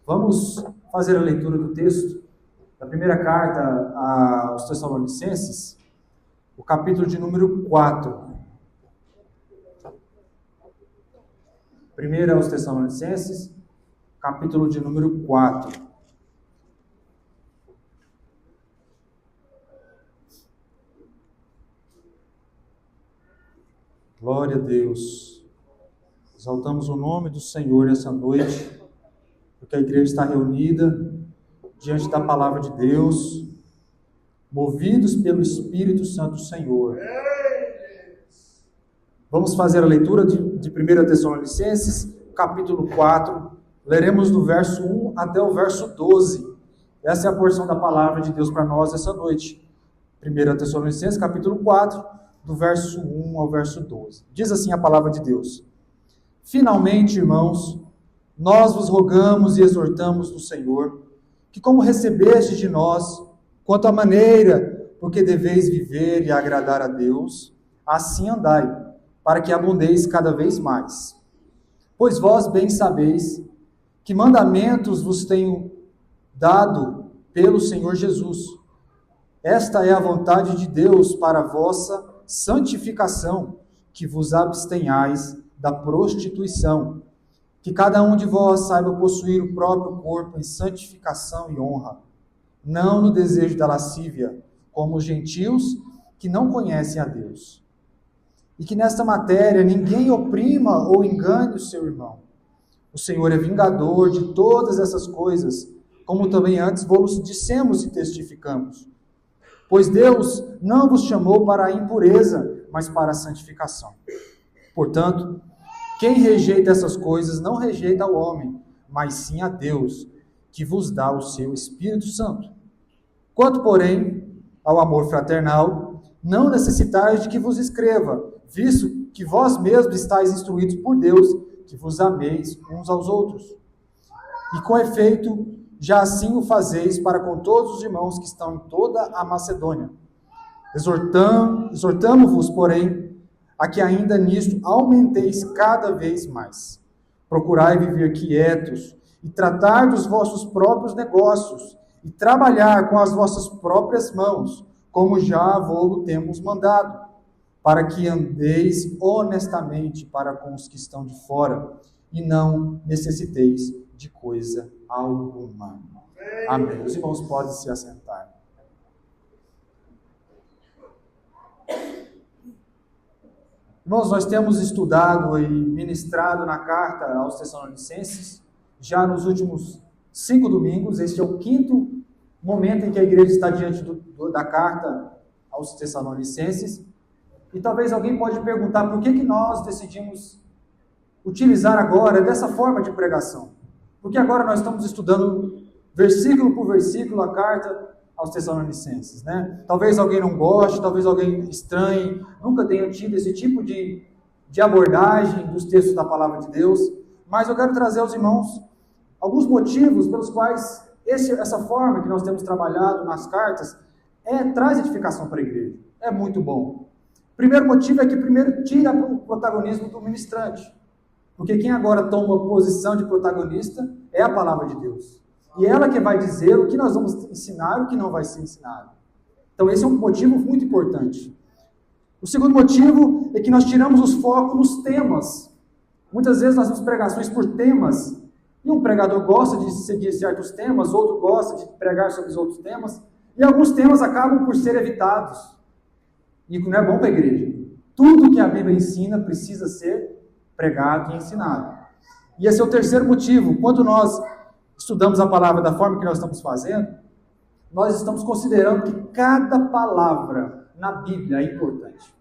Vamos fazer a leitura do texto da primeira carta aos Tessalonicenses, o capítulo de número 4. Primeira aos Tessalonicenses, capítulo de número 4. Glória a Deus. Exaltamos o nome do Senhor essa noite, porque a igreja está reunida diante da palavra de Deus, movidos pelo Espírito Santo do Senhor. Vamos fazer a leitura de 1 Tessalonicenses, capítulo 4. Leremos do verso 1 até o verso 12. Essa é a porção da palavra de Deus para nós essa noite. 1 Tessalonicenses, capítulo 4, do verso 1 ao verso 12. Diz assim a palavra de Deus: Finalmente, irmãos, nós vos rogamos e exortamos no Senhor, que como recebestes de nós, quanto à maneira por que deveis viver e agradar a Deus, assim andai, para que abundeis cada vez mais. Pois vós bem sabeis que mandamentos vos tenho dado pelo Senhor Jesus. Esta é a vontade de Deus para a vossa santificação, que vos abstenhais da prostituição, que cada um de vós saiba possuir o próprio corpo em santificação e honra, não no desejo da lascívia, como os gentios que não conhecem a Deus. E que nesta matéria ninguém oprima ou engane o seu irmão. O Senhor é vingador de todas essas coisas, como também antes vos dissemos e testificamos. Pois Deus não vos chamou para a impureza, mas para a santificação. Portanto, quem rejeita essas coisas não rejeita ao homem, mas sim a Deus, que vos dá o seu Espírito Santo. Quanto, porém, ao amor fraternal, não necessitais de que vos escreva, visto que vós mesmos estáis instruídos por Deus, que vos ameis uns aos outros. E com efeito, já assim o fazeis para com todos os irmãos que estão em toda a Macedônia. Exortamo-vos, porém, a que ainda nisto aumenteis cada vez mais. Procurai viver quietos e tratar dos vossos próprios negócios e trabalhar com as vossas próprias mãos, como já vos temos mandado, para que andeis honestamente para com os que estão de fora e não necessiteis de coisa alguma. Amém. Os irmãos podem se assentar. Irmãos, nós temos estudado e ministrado na carta aos Tessalonicenses, já nos últimos 5 domingos. Este é o 5º momento em que a igreja está diante da carta aos Tessalonicenses. E talvez alguém pode perguntar por que nós decidimos utilizar agora dessa forma de pregação. Porque agora nós estamos estudando versículo por versículo a carta aos Tessalonicenses, né? Talvez alguém não goste, talvez alguém estranhe, nunca tenha tido esse tipo de abordagem dos textos da palavra de Deus, mas eu quero trazer aos irmãos alguns motivos pelos quais essa forma que nós temos trabalhado nas cartas traz edificação para a igreja. É muito bom. O primeiro motivo é que primeiro tira o protagonismo do ministrante, porque quem agora toma posição de protagonista é a palavra de Deus. E ela que vai dizer o que nós vamos ensinar e o que não vai ser ensinado. Então esse é um motivo muito importante. O segundo motivo é que nós tiramos os focos nos temas. Muitas vezes nós temos pregações por temas, e um pregador gosta de seguir certos temas, outro gosta de pregar sobre os outros temas, e alguns temas acabam por ser evitados. E não é bom para a igreja. Tudo que a Bíblia ensina precisa ser pregado e ensinado. E esse é o terceiro motivo. Quando nós estudamos a palavra da forma que nós estamos fazendo, nós estamos considerando que cada palavra na Bíblia é importante.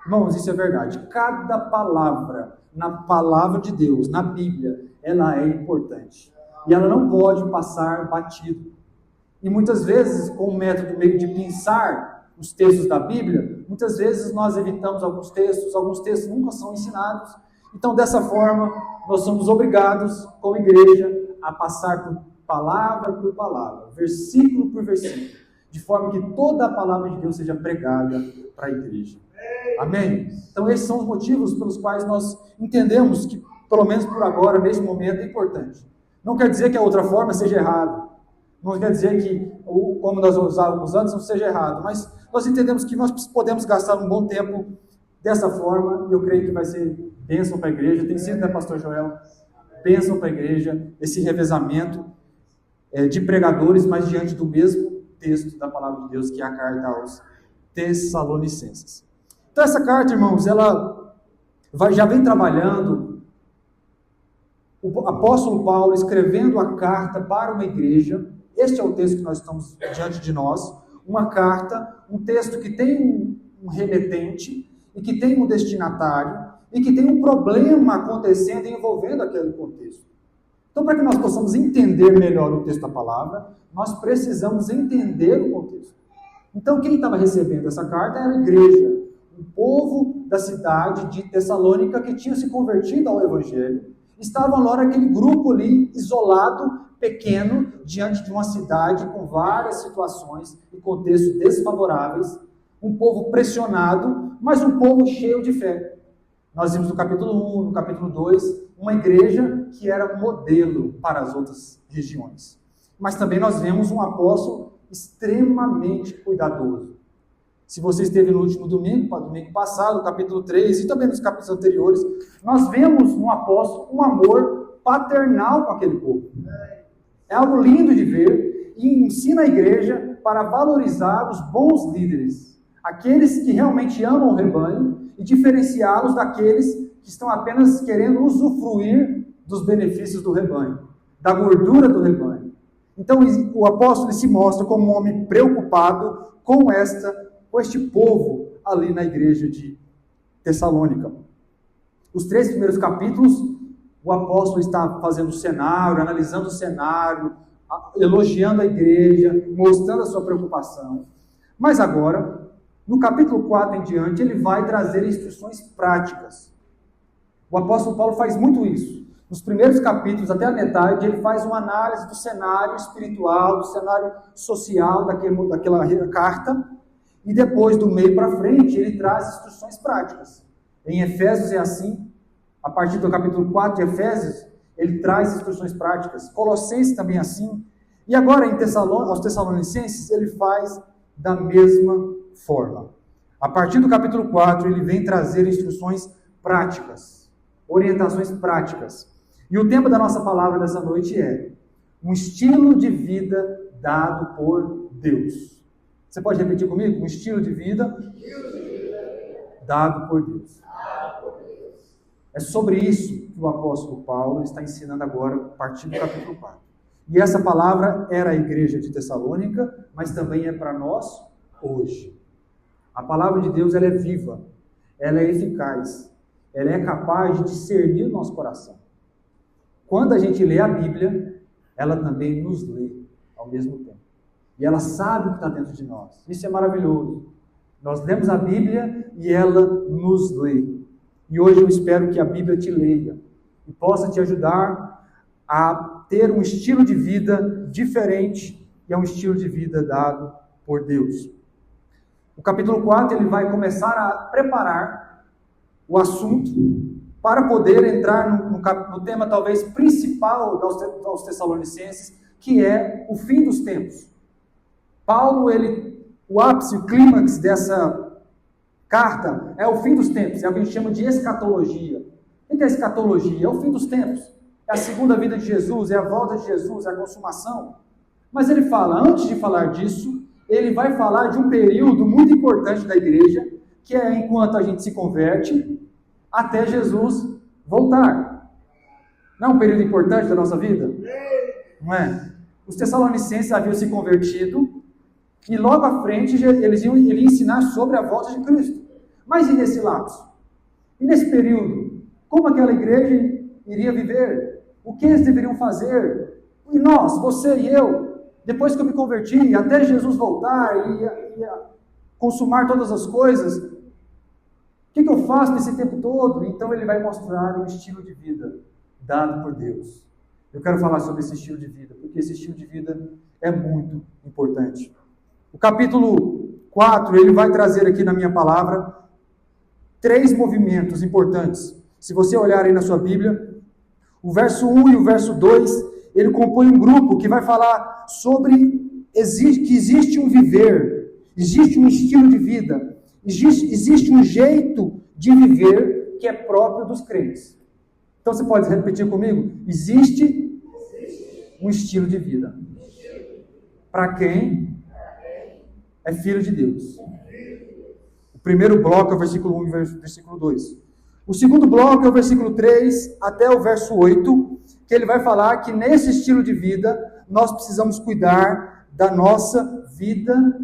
Irmãos, isso é verdade. Cada palavra na palavra de Deus, na Bíblia, ela é importante. E ela não pode passar batido. E muitas vezes, com o método meio de pensar os textos da Bíblia, muitas vezes nós evitamos alguns textos nunca são ensinados. Então, dessa forma, nós somos obrigados, como igreja, a passar por palavra, versículo por versículo, de forma que toda a palavra de Deus seja pregada para a igreja. Amém? Então esses são os motivos pelos quais nós entendemos que, pelo menos por agora, nesse momento, é importante. Não quer dizer que a outra forma seja errada. Não quer dizer que, como nós usávamos antes, não seja errado. Mas nós entendemos que nós podemos gastar um bom tempo dessa forma, e eu creio que vai ser bênção para a igreja. Tem sido, né, pastor Joel? Bênção para a igreja, esse revezamento de pregadores, mas diante do mesmo texto da palavra de Deus, que é a carta aos Tessalonicenses. Então essa carta, irmãos, ela já vem trabalhando, o apóstolo Paulo escrevendo a carta para uma igreja. Este é o texto que nós estamos diante de nós, uma carta, um texto que tem um remetente, e que tem um destinatário, e que tem um problema acontecendo envolvendo aquele contexto. Então, para que nós possamos entender melhor o texto da palavra, nós precisamos entender o contexto. Então, quem estava recebendo essa carta era a igreja, o povo da cidade de Tessalônica que tinha se convertido ao Evangelho. Estavam lá aquele grupo ali, isolado, pequeno, diante de uma cidade com várias situações e contextos desfavoráveis, um povo pressionado, mas um povo cheio de fé. Nós vimos no capítulo 1, no capítulo 2, uma igreja que era modelo para as outras regiões. Mas também nós vemos um apóstolo extremamente cuidadoso. Se você esteve no último domingo passado, capítulo 3, e também nos capítulos anteriores, nós vemos no apóstolo um amor paternal com aquele povo. É algo lindo de ver, e ensina a igreja para valorizar os bons líderes, aqueles que realmente amam o rebanho, e diferenciá-los daqueles que estão apenas querendo usufruir dos benefícios do rebanho, da gordura do rebanho. Então o apóstolo se mostra como um homem preocupado com este povo ali na igreja de Tessalônica. Os 3 primeiros capítulos, o apóstolo está fazendo o cenário, analisando o cenário, elogiando a igreja, mostrando a sua preocupação. Mas agora, no capítulo 4 em diante, ele vai trazer instruções práticas. O apóstolo Paulo faz muito isso. Nos primeiros capítulos, até a metade, ele faz uma análise do cenário espiritual, do cenário social daquela carta, e depois, do meio para frente, ele traz instruções práticas. Em Efésios é assim, a partir do capítulo 4 de Efésios, ele traz instruções práticas. Colossenses também é assim. E agora, aos Tessalonicenses, ele faz da mesma forma. A partir do capítulo 4, ele vem trazer instruções práticas, orientações práticas. E o tema da nossa palavra dessa noite é um estilo de vida dado por Deus. Você pode repetir comigo? Um estilo de vida dado por Deus. É sobre isso que o apóstolo Paulo está ensinando agora, a partir do capítulo 4. E essa palavra era a igreja de Tessalônica, mas também é para nós hoje. A palavra de Deus, ela é viva, ela é eficaz, ela é capaz de discernir o nosso coração. Quando a gente lê a Bíblia, ela também nos lê ao mesmo tempo. E ela sabe o que está dentro de nós. Isso é maravilhoso. Nós lemos a Bíblia e ela nos lê. E hoje eu espero que a Bíblia te leia e possa te ajudar a ter um estilo de vida diferente, e é um estilo de vida dado por Deus. O capítulo 4 ele vai começar a preparar o assunto para poder entrar no tema talvez principal aos Tessalonicenses, que é o fim dos tempos. Paulo, o ápice, o clímax dessa carta é o fim dos tempos, é o que a gente chama de escatologia. O que é escatologia? É o fim dos tempos, é a segunda vida de Jesus, é a volta de Jesus, é a consumação. Mas ele fala, antes de falar disso, ele vai falar de um período muito importante da igreja, que é enquanto a gente se converte, até Jesus voltar. Não é um período importante da nossa vida? Não é? Os Tessalonicenses haviam se convertido, e logo à frente ele ia ensinar sobre a volta de Cristo. Mas e nesse lapso? E nesse período? Como aquela igreja iria viver? O que eles deveriam fazer? E nós, você e eu, depois que eu me converti, até Jesus voltar e consumar todas as coisas, o que eu faço nesse tempo todo? Então ele vai mostrar um estilo de vida dado por Deus. Eu quero falar sobre esse estilo de vida, porque esse estilo de vida é muito importante. O capítulo 4, ele vai trazer aqui na minha palavra 3 movimentos importantes. Se você olhar aí na sua Bíblia, o verso 1 e o verso 2, ele compõe um grupo que vai falar sobre que existe um viver, existe um estilo de vida, existe um jeito de viver que é próprio dos crentes. Então você pode repetir comigo? Existe um estilo de vida para quem é filho de Deus. O primeiro bloco é o versículo 1 e o versículo 2. O segundo bloco é o versículo 3 até o verso 8, que ele vai falar que nesse estilo de vida nós precisamos cuidar da nossa vida,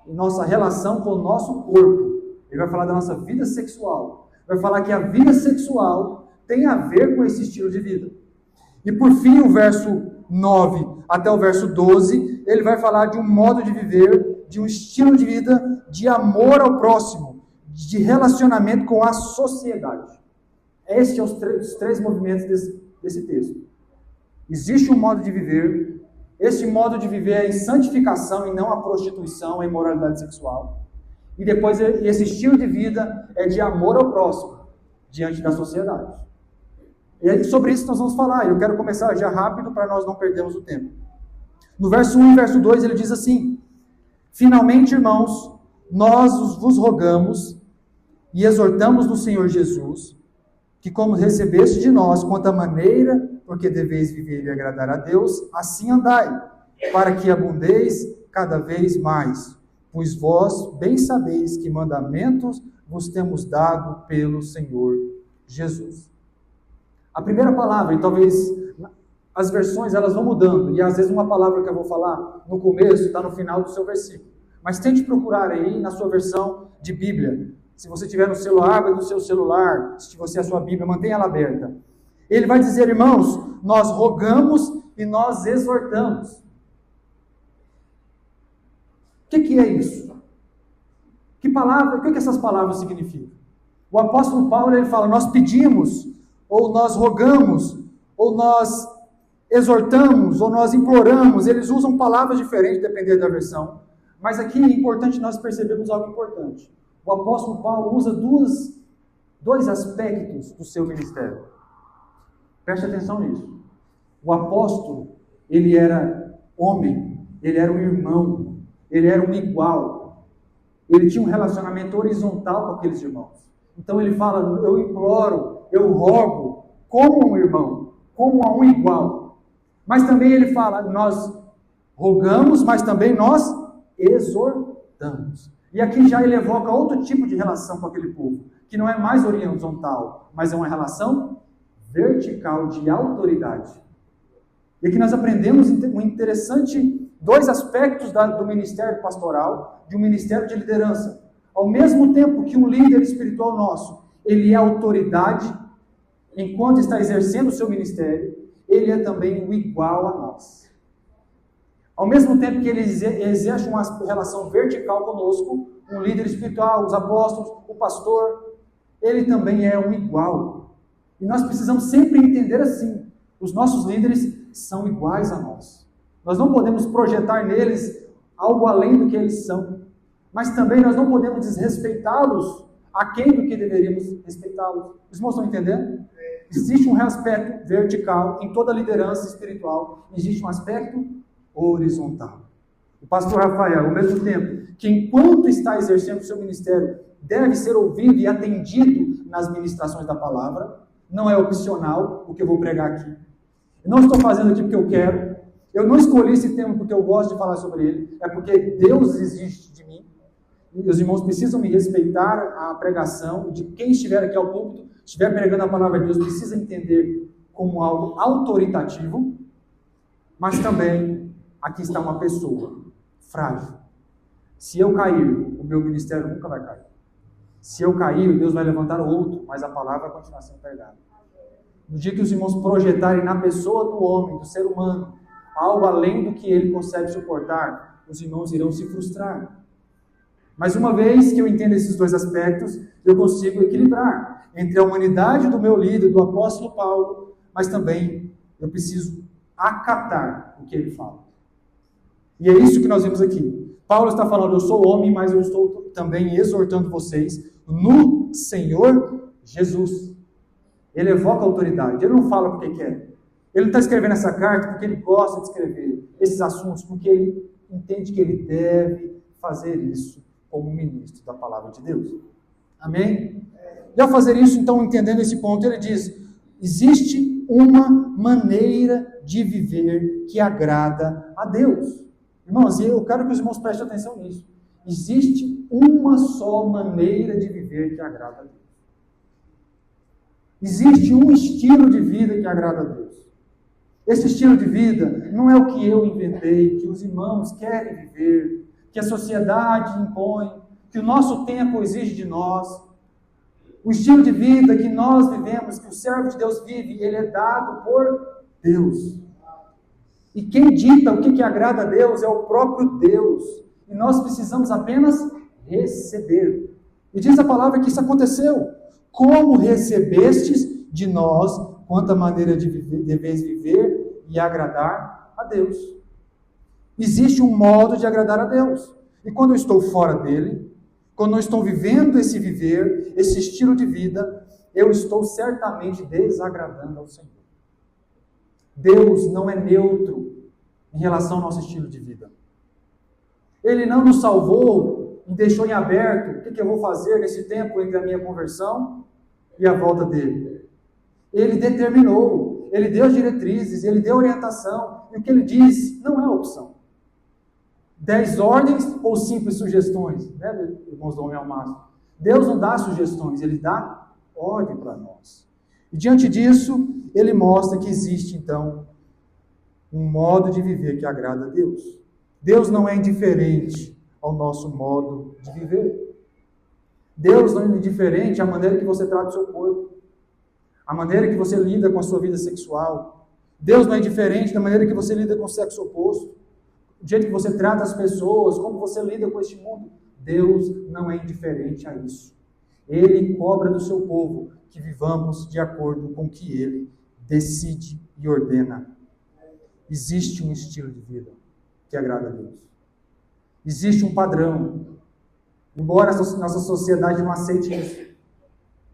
nossa relação com o nosso corpo. Ele vai falar da nossa vida sexual. Vai falar que a vida sexual tem a ver com esse estilo de vida. E por fim, o verso 9 até o verso 12, ele vai falar de um modo de viver, de um estilo de vida, de amor ao próximo, de relacionamento com a sociedade. Esses são os três movimentos desse texto. Existe um modo de viver, esse modo de viver é em santificação e não a prostituição, a imoralidade sexual. E depois esse estilo de vida é de amor ao próximo, diante da sociedade. E sobre isso nós vamos falar. Eu quero começar já rápido para nós não perdermos o tempo. No verso 1 e verso 2 ele diz assim: finalmente, irmãos, nós vos rogamos e exortamos no Senhor Jesus, que como recebeste de nós, quanto à maneira, porque deveis viver e agradar a Deus, assim andai, para que abundeis cada vez mais. Pois vós bem sabeis que mandamentos vos temos dado pelo Senhor Jesus. A primeira palavra, e talvez as versões elas vão mudando, e às vezes uma palavra que eu vou falar no começo está no final do seu versículo. Mas tente procurar aí na sua versão de Bíblia. Se você tiver no celular, abre no seu celular. Se você a sua Bíblia, mantenha ela aberta. Ele vai dizer, irmãos, nós rogamos e nós exortamos. O que é isso? O que essas palavras significam? O apóstolo Paulo ele fala, nós pedimos, ou nós rogamos, ou nós exortamos, ou nós imploramos. Eles usam palavras diferentes, dependendo da versão. Mas aqui é importante nós percebermos algo importante. O apóstolo Paulo usa dois aspectos do seu ministério. Preste atenção nisso. O apóstolo, ele era homem, ele era um irmão, ele era um igual. Ele tinha um relacionamento horizontal com aqueles irmãos. Então ele fala, eu imploro, eu rogo, como um irmão, como a um igual. Mas também ele fala, nós rogamos, mas também nós exortamos. E aqui já ele evoca outro tipo de relação com aquele povo, que não é mais horizontal, mas é uma relação vertical de autoridade. E aqui nós aprendemos um interessante, dois aspectos do ministério pastoral, de um ministério de liderança. Ao mesmo tempo que um líder espiritual nosso, ele é autoridade, enquanto está exercendo o seu ministério, ele é também o igual a nós. Ao mesmo tempo que ele exerce uma relação vertical conosco, um líder espiritual, os apóstolos, o pastor, ele também é um igual. E nós precisamos sempre entender assim, os nossos líderes são iguais a nós. Nós não podemos projetar neles algo além do que eles são, mas também nós não podemos desrespeitá-los aquém do que deveríamos respeitá-los. Os irmãos estão entendendo? Existe um aspecto vertical em toda liderança espiritual, existe um aspecto horizontal. O pastor Rafael, ao mesmo tempo que enquanto está exercendo o seu ministério, deve ser ouvido e atendido nas ministrações da palavra, não é opcional o que eu vou pregar aqui. Eu não estou fazendo aqui porque eu quero, eu não escolhi esse tema porque eu gosto de falar sobre ele, é porque Deus existe de mim, e os irmãos precisam me respeitar a pregação, de quem estiver aqui ao púlpito, estiver pregando a palavra de Deus, precisa entender como algo autoritativo, mas também aqui está uma pessoa frágil. Se eu cair, o meu ministério nunca vai cair. Se eu cair, Deus vai levantar outro, mas a palavra vai continuar sendo pregada. No dia que os irmãos projetarem na pessoa do homem, do ser humano, algo além do que ele consegue suportar, os irmãos irão se frustrar. Mas uma vez que eu entendo esses dois aspectos, eu consigo equilibrar entre a humanidade do meu líder, do apóstolo Paulo, mas também eu preciso acatar o que ele fala. E é isso que nós vimos aqui. Paulo está falando, eu sou homem, mas eu estou também exortando vocês no Senhor Jesus. Ele evoca a autoridade, ele não fala porque quer. Ele não está escrevendo essa carta porque ele gosta de escrever esses assuntos, porque ele entende que ele deve fazer isso como ministro da palavra de Deus. Amém? E ao fazer isso, então, entendendo esse ponto, ele diz: existe uma maneira de viver que agrada a Deus. Irmãos, e eu quero que os irmãos prestem atenção nisso. Existe uma só maneira de viver que agrada a Deus. Existe um estilo de vida que agrada a Deus. Esse estilo de vida não é o que eu inventei, que os irmãos querem viver, que a sociedade impõe, que o nosso tempo exige de nós. O estilo de vida que nós vivemos, que o servo de Deus vive, ele é dado por Deus. E quem dita o que agrada a Deus é o próprio Deus. E nós precisamos apenas receber. E diz a palavra que isso aconteceu. Como recebestes de nós, quanta maneira de deveis viver e agradar a Deus. Existe um modo de agradar a Deus. E quando eu estou fora dele, quando eu estou vivendo esse viver, esse estilo de vida, eu estou certamente desagradando ao Senhor. Deus não é neutro em relação ao nosso estilo de vida. Ele não nos salvou e deixou em aberto o que eu vou fazer nesse tempo entre a minha conversão e a volta dele. Ele determinou, ele deu diretrizes, ele deu orientação, e o que ele diz não é opção. 10 ordens ou simples sugestões, né, irmãos do homem ao máximo? Deus não dá sugestões, ele dá ordem para nós. E diante disso, ele mostra que existe, então, um modo de viver que agrada a Deus. Deus não é indiferente ao nosso modo de viver. Deus não é indiferente à maneira que você trata o seu corpo, à maneira que você lida com a sua vida sexual. Deus não é indiferente da maneira que você lida com o sexo oposto, do jeito que você trata as pessoas, como você lida com este mundo. Deus não é indiferente a isso. Ele cobra do seu povo que vivamos de acordo com o que ele decide e ordena. Existe um estilo de vida que agrada a Deus. Existe um padrão. Embora a nossa sociedade não aceite isso.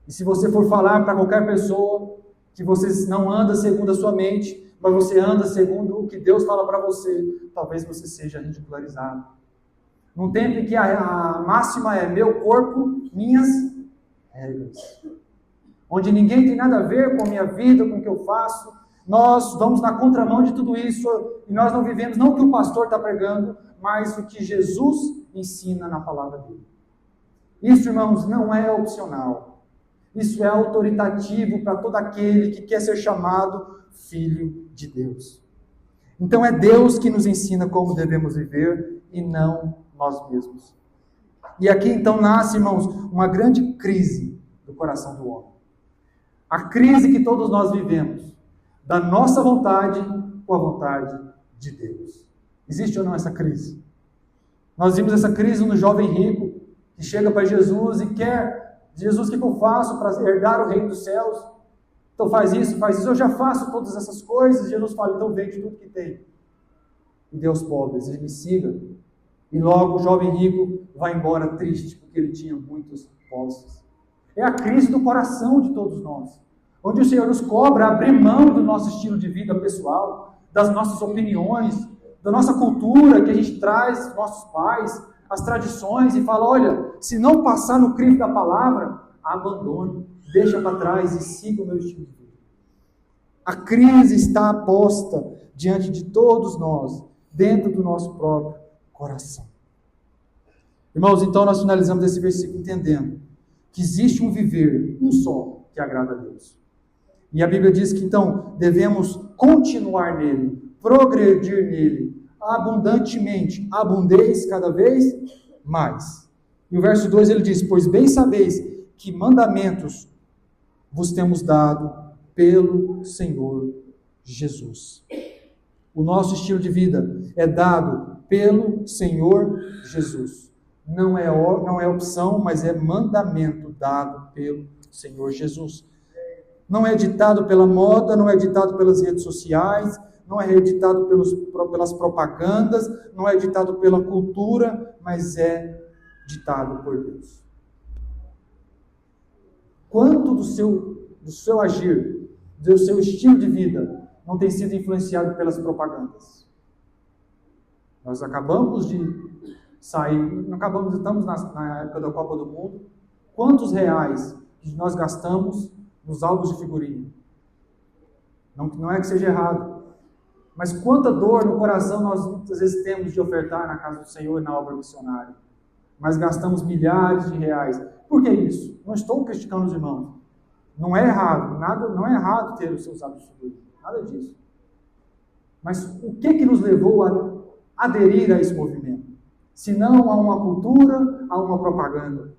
E se você for falar para qualquer pessoa que você não anda segundo a sua mente, mas você anda segundo o que Deus fala para você, talvez você seja ridicularizado. Num tempo em que a máxima é meu corpo, minhas regras. Onde ninguém tem nada a ver com a minha vida, com o que eu faço, nós vamos na contramão de tudo isso e nós não vivemos não o que o pastor está pregando, mas o que Jesus ensina na palavra dele. Isso, irmãos, não é opcional. Isso é autoritativo para todo aquele que quer ser chamado filho de Deus. Então é Deus que nos ensina como devemos viver e não nós mesmos. E aqui então nasce, irmãos, uma grande crise do coração do homem. A crise que todos nós vivemos, da nossa vontade com a vontade de Deus. Existe ou não essa crise? Nós vimos essa crise no jovem rico, que chega para Jesus e quer: Jesus, o que eu faço para herdar o reino dos céus? Então faz isso, eu já faço todas essas coisas. Jesus fala: então vende tudo que tem e dê aos pobres, e me siga. E logo o jovem rico vai embora triste, porque ele tinha muitos posses. É a crise do coração de todos nós, onde o Senhor nos cobra abrir mão do nosso estilo de vida pessoal, das nossas opiniões, da nossa cultura que a gente traz dos nossos pais, as tradições, e fala: olha, se não passar no crivo da palavra, abandone, deixa para trás e siga o meu estilo de vida. A crise está posta diante de todos nós, dentro do nosso próprio coração. Irmãos, então nós finalizamos esse versículo entendendo que existe um viver, um só, que agrada a Deus. E a Bíblia diz que então devemos continuar nele, progredir nele, abundantemente, abundeis cada vez mais. E o verso 2 ele diz: pois bem sabeis que mandamentos vos temos dado pelo Senhor Jesus. O nosso estilo de vida é dado pelo Senhor Jesus. Não é opção, mas é mandamento dado pelo Senhor Jesus. Não é ditado pela moda, não é ditado pelas redes sociais, não é ditado pelas propagandas, não é ditado pela cultura, mas é ditado por Deus. Quanto do seu agir, do seu estilo de vida, não tem sido influenciado pelas propagandas. Nós acabamos de sair, estamos na época da Copa do Mundo. Quantos reais nós gastamos nos álbuns de figurinha? Não é que seja errado, mas quanta dor no coração nós muitas vezes temos de ofertar na casa do Senhor e na obra missionária. Mas gastamos milhares de reais. Por que isso? Não estou criticando os irmãos. Não é errado, não é errado ter os seus hábitos de figurinha, nada disso. Mas o que nos levou a aderir a esse movimento? Se não a uma cultura, a uma propaganda.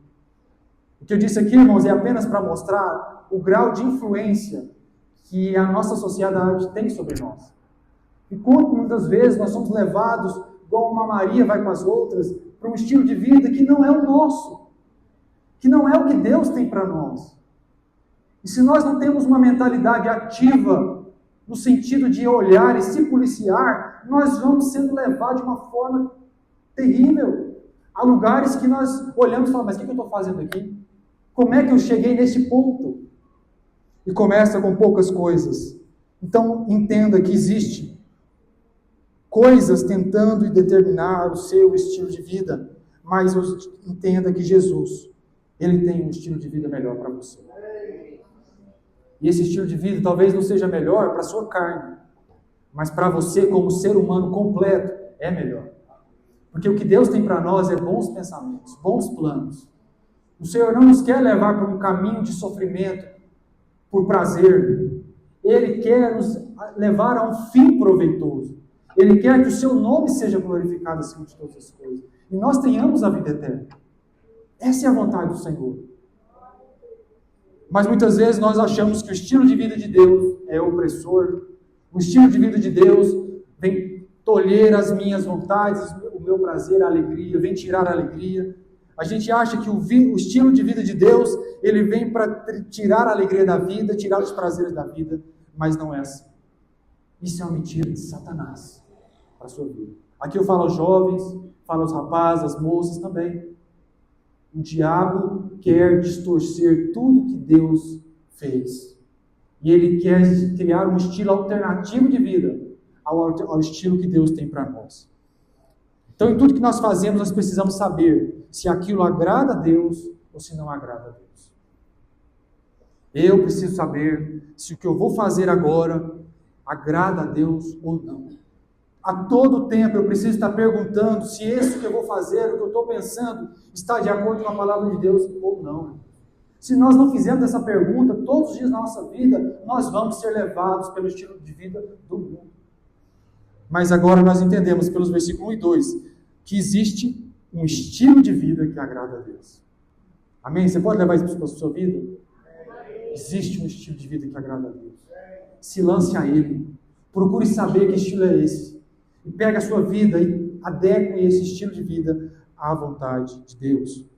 O que eu disse aqui, irmãos, é apenas para mostrar o grau de influência que a nossa sociedade tem sobre nós. E quanto muitas vezes nós somos levados, igual uma Maria vai com as outras, para um estilo de vida que não é o nosso, que não é o que Deus tem para nós. E se nós não temos uma mentalidade ativa, no sentido de olhar e se policiar, nós vamos sendo levados de uma forma terrível a lugares que nós olhamos e falamos, mas o que eu estou fazendo aqui? Como é que eu cheguei nesse ponto? E começa com poucas coisas. Então, entenda que existe coisas tentando determinar o seu estilo de vida, mas entenda que Jesus, Ele tem um estilo de vida melhor para você. E esse estilo de vida talvez não seja melhor para a sua carne, mas para você como ser humano completo é melhor. Porque o que Deus tem para nós é bons pensamentos, bons planos. O Senhor não nos quer levar por um caminho de sofrimento por prazer. Ele quer nos levar a um fim proveitoso. Ele quer que o seu nome seja glorificado acima de todas as coisas. E nós tenhamos a vida eterna. Essa é a vontade do Senhor. Mas muitas vezes nós achamos que o estilo de vida de Deus é opressor. O estilo de vida de Deus vem tolher as minhas vontades, o meu prazer, a alegria, vem tirar a alegria. A gente acha que o estilo de vida de Deus, ele vem para tirar a alegria da vida, tirar os prazeres da vida, mas não é assim. Isso é uma mentira de Satanás para a sua vida. Aqui eu falo aos jovens, falo aos rapazes, às moças também. O diabo quer distorcer tudo que Deus fez. E ele quer criar um estilo alternativo de vida ao estilo que Deus tem para nós. Então, em tudo que nós fazemos, nós precisamos saber se aquilo agrada a Deus ou se não agrada a Deus. Eu preciso saber se o que eu vou fazer agora agrada a Deus ou não. A todo tempo eu preciso estar perguntando se isso que eu vou fazer, o que eu estou pensando, está de acordo com a palavra de Deus ou não. Se nós não fizermos essa pergunta todos os dias da nossa vida, nós vamos ser levados pelo estilo de vida do mundo. Mas agora nós entendemos pelos versículos 1 e 2 que existe um estilo de vida que agrada a Deus. Amém? Você pode levar isso para a sua vida? Existe um estilo de vida que agrada a Deus. Se lance a Ele. Procure saber que estilo é esse. E pegue a sua vida e adeque esse estilo de vida à vontade de Deus.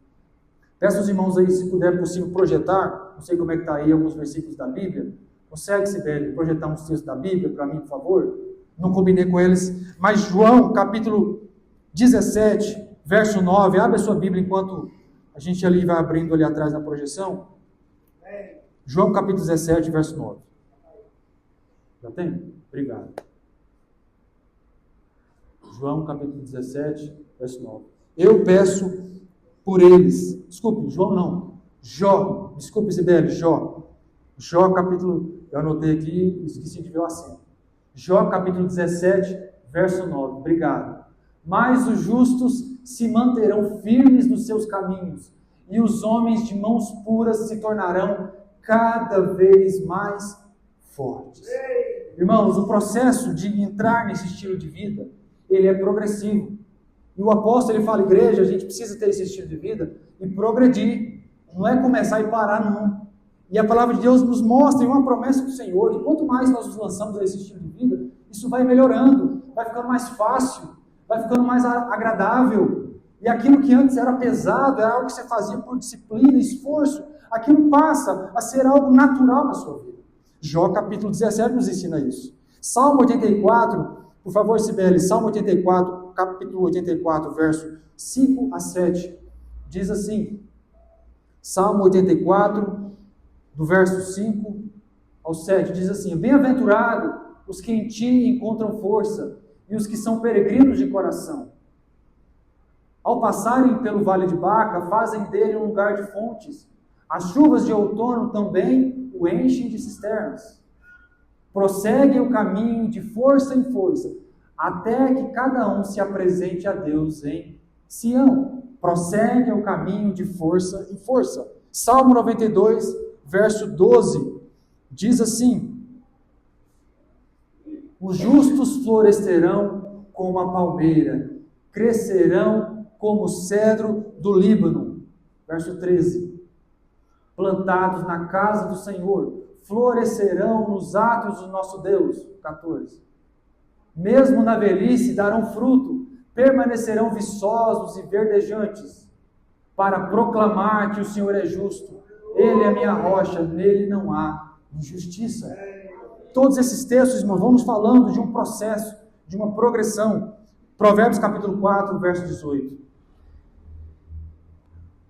Peço aos irmãos aí, se puder possível projetar, não sei como é que está aí alguns versículos da Bíblia. Consegue, Sibeli, projetar uns textos da Bíblia para mim, por favor? Não combinei com eles. Mas João, capítulo 17, verso 9. Abre a sua Bíblia enquanto a gente ali vai abrindo ali atrás na projeção. João, capítulo 17, verso 9. Já tem? Obrigado. João, capítulo 17, verso 9. Eu peço por eles. Desculpe, João não. Jó. Desculpe, Sibeli, Jó. Jó, capítulo... Eu anotei aqui e esqueci de ver o acento. Jó, capítulo 17, verso 9. Obrigado. Mas os justos se manterão firmes nos seus caminhos, e os homens de mãos puras se tornarão cada vez mais fortes. Irmãos, o processo de entrar nesse estilo de vida, ele é progressivo. E o apóstolo, ele fala, igreja, a gente precisa ter esse estilo de vida e progredir. Não é começar e parar, não. E a palavra de Deus nos mostra, e uma promessa do Senhor, que quanto mais nós nos lançamos a esse estilo de vida, isso vai melhorando, vai ficando mais fácil, vai ficando mais agradável. E aquilo que antes era pesado, era algo que você fazia por disciplina, esforço, aquilo passa a ser algo natural na sua vida. Jó capítulo 17 nos ensina isso. Salmo 84, por favor, Sibeli, Salmo 84, capítulo 84, verso 5 a 7, diz assim, Salmo 84, do verso 5 ao 7, diz assim, bem-aventurado os que em ti encontram força e os que são peregrinos de coração. Ao passarem pelo vale de Baca, fazem dele um lugar de fontes. As chuvas de outono também o enchem de cisternas. Prosseguem o caminho de força em força, até que cada um se apresente a Deus em Sião. Prosseguem o caminho de força em força. Salmo 92, verso 12, diz assim: os justos florescerão como a palmeira, crescerão como o cedro do Líbano. Verso 13. Plantados na casa do Senhor, florescerão nos átrios do nosso Deus. 14. Mesmo na velhice darão fruto, permanecerão viçosos e verdejantes, para proclamar que o Senhor é justo. Ele é a minha rocha, nele não há injustiça. Todos esses textos, irmãos, vamos falando de um processo, de uma progressão. Provérbios capítulo 4, verso 18.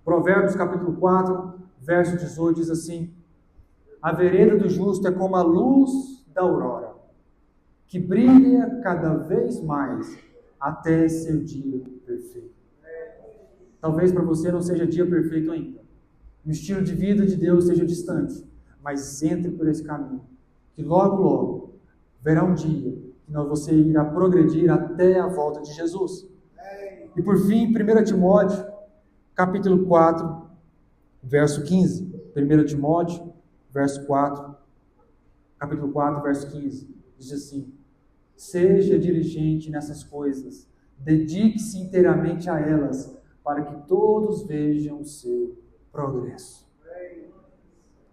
Provérbios capítulo 4, verso 18 diz assim: a vereda do justo é como a luz da aurora, que brilha cada vez mais até seu dia perfeito. Talvez para você não seja dia perfeito ainda. O estilo de vida de Deus seja distante, mas entre por esse caminho, que logo, logo, verá um dia que você irá progredir até a volta de Jesus. E por fim, 1 Timóteo, capítulo 4, verso 15. 1 Timóteo, verso 4, capítulo 4, verso 15. Diz assim: seja diligente nessas coisas, dedique-se inteiramente a elas, para que todos vejam o seu progresso.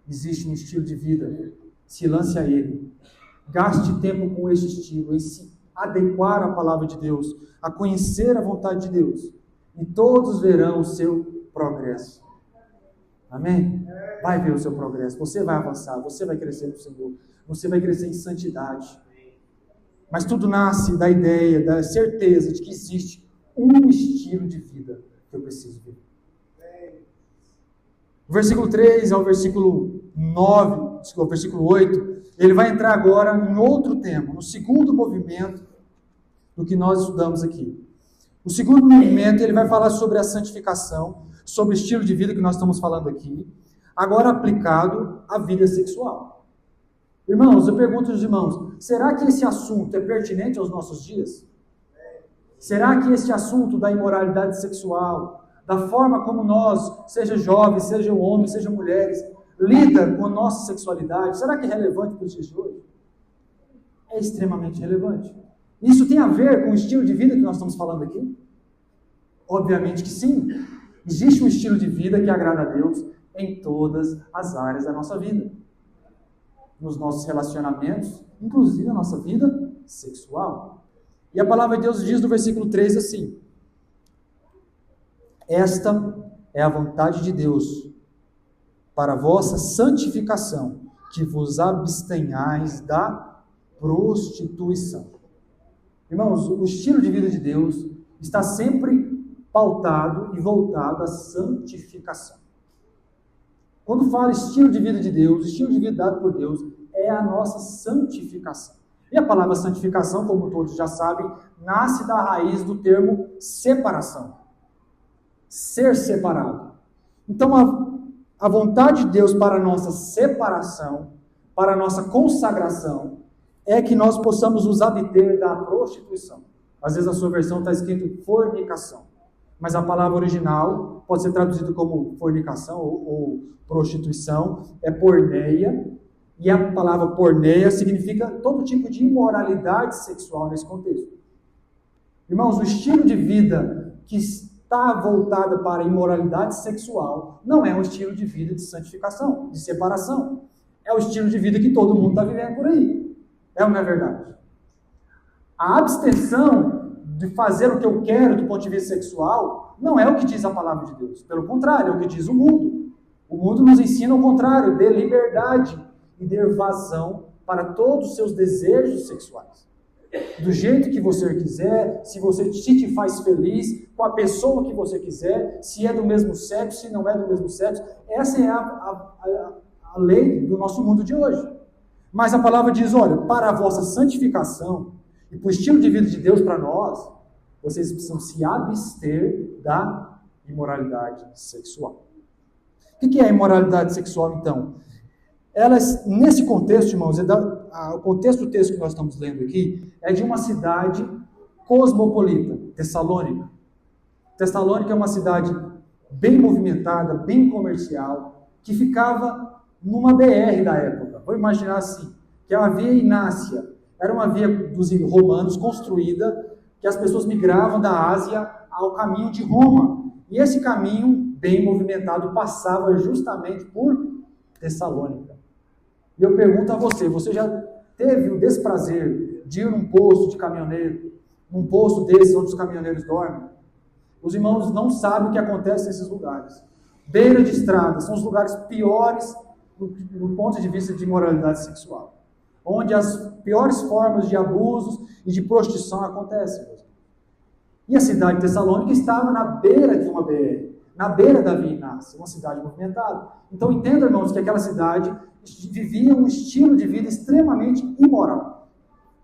Existe um estilo de vida, se lance a ele. Gaste tempo com este estilo, em se adequar à palavra de Deus, a conhecer a vontade de Deus, e todos verão o seu progresso. Amém? Vai ver o seu progresso, você vai avançar, você vai crescer no Senhor, você vai crescer em santidade. Mas tudo nasce da ideia, da certeza de que existe um estilo de vida que eu preciso ver. O versículo 3 ao versículo 9, ao versículo 8, ele vai entrar agora em outro tema, no segundo movimento do que nós estudamos aqui. O segundo movimento, ele vai falar sobre a santificação, sobre o estilo de vida que nós estamos falando aqui, agora aplicado à vida sexual. Irmãos, eu pergunto aos irmãos, será que esse assunto é pertinente aos nossos dias? Será que esse assunto da imoralidade sexual, da forma como nós, seja jovens, sejam homens, sejam mulheres, lida com a nossa sexualidade, será que é relevante para os dias de hoje? É extremamente relevante. Isso tem a ver com o estilo de vida que nós estamos falando aqui? Obviamente que sim. Existe um estilo de vida que agrada a Deus em todas as áreas da nossa vida. Nos nossos relacionamentos, inclusive na nossa vida sexual. E a palavra de Deus diz no versículo 3 assim: esta é a vontade de Deus para a vossa santificação, que vos abstenhais da prostituição. Irmãos, o estilo de vida de Deus está sempre pautado e voltado à santificação. Quando fala estilo de vida de Deus, estilo de vida dado por Deus, é a nossa santificação. E a palavra santificação, como todos já sabem, nasce da raiz do termo separação. Ser separado. Então, a vontade de Deus para a nossa separação, para a nossa consagração, é que nós possamos nos abster da prostituição. Às vezes a sua versão está escrito fornicação, mas a palavra original pode ser traduzida como fornicação ou prostituição, é porneia, e a palavra porneia significa todo tipo de imoralidade sexual nesse contexto. Irmãos, o estilo de vida que está voltado para a imoralidade sexual não é um estilo de vida de santificação, de separação. É o estilo de vida que todo mundo está vivendo por aí. É ou não é verdade? A abstenção de fazer o que eu quero do ponto de vista sexual não é o que diz a palavra de Deus. Pelo contrário, é o que diz o mundo. O mundo nos ensina o contrário, dê liberdade e dê vazão para todos os seus desejos sexuais. Do jeito que você quiser, se te faz feliz, com a pessoa que você quiser, se é do mesmo sexo, se não é do mesmo sexo. Essa é a lei do nosso mundo de hoje. Mas a palavra diz, olha, para a vossa santificação e para o estilo de vida de Deus para nós, vocês precisam se abster da imoralidade sexual. O que é a imoralidade sexual, então? Elas, nesse contexto, irmãos, o contexto do texto que nós estamos lendo aqui é de uma cidade cosmopolita, Tessalônica. Tessalônica é uma cidade bem movimentada, bem comercial, que ficava numa BR da época. Vou imaginar assim, que a via Inácia era uma via dos romanos construída, que as pessoas migravam da Ásia ao caminho de Roma. E esse caminho, bem movimentado, passava justamente por Tessalônica. E eu pergunto a você já teve o desprazer de ir num posto de caminhoneiro, num posto desse onde os caminhoneiros dormem? Os irmãos não sabem o que acontece nesses lugares. Beira de estrada são os lugares piores do ponto de vista de imoralidade sexual, onde as piores formas de abusos e de prostituição acontecem. E a cidade de Tessalônica estava na beira de uma BR, na beira da Via Inácia, uma cidade movimentada. Então entendam, irmãos, que aquela cidade vivia um estilo de vida extremamente imoral.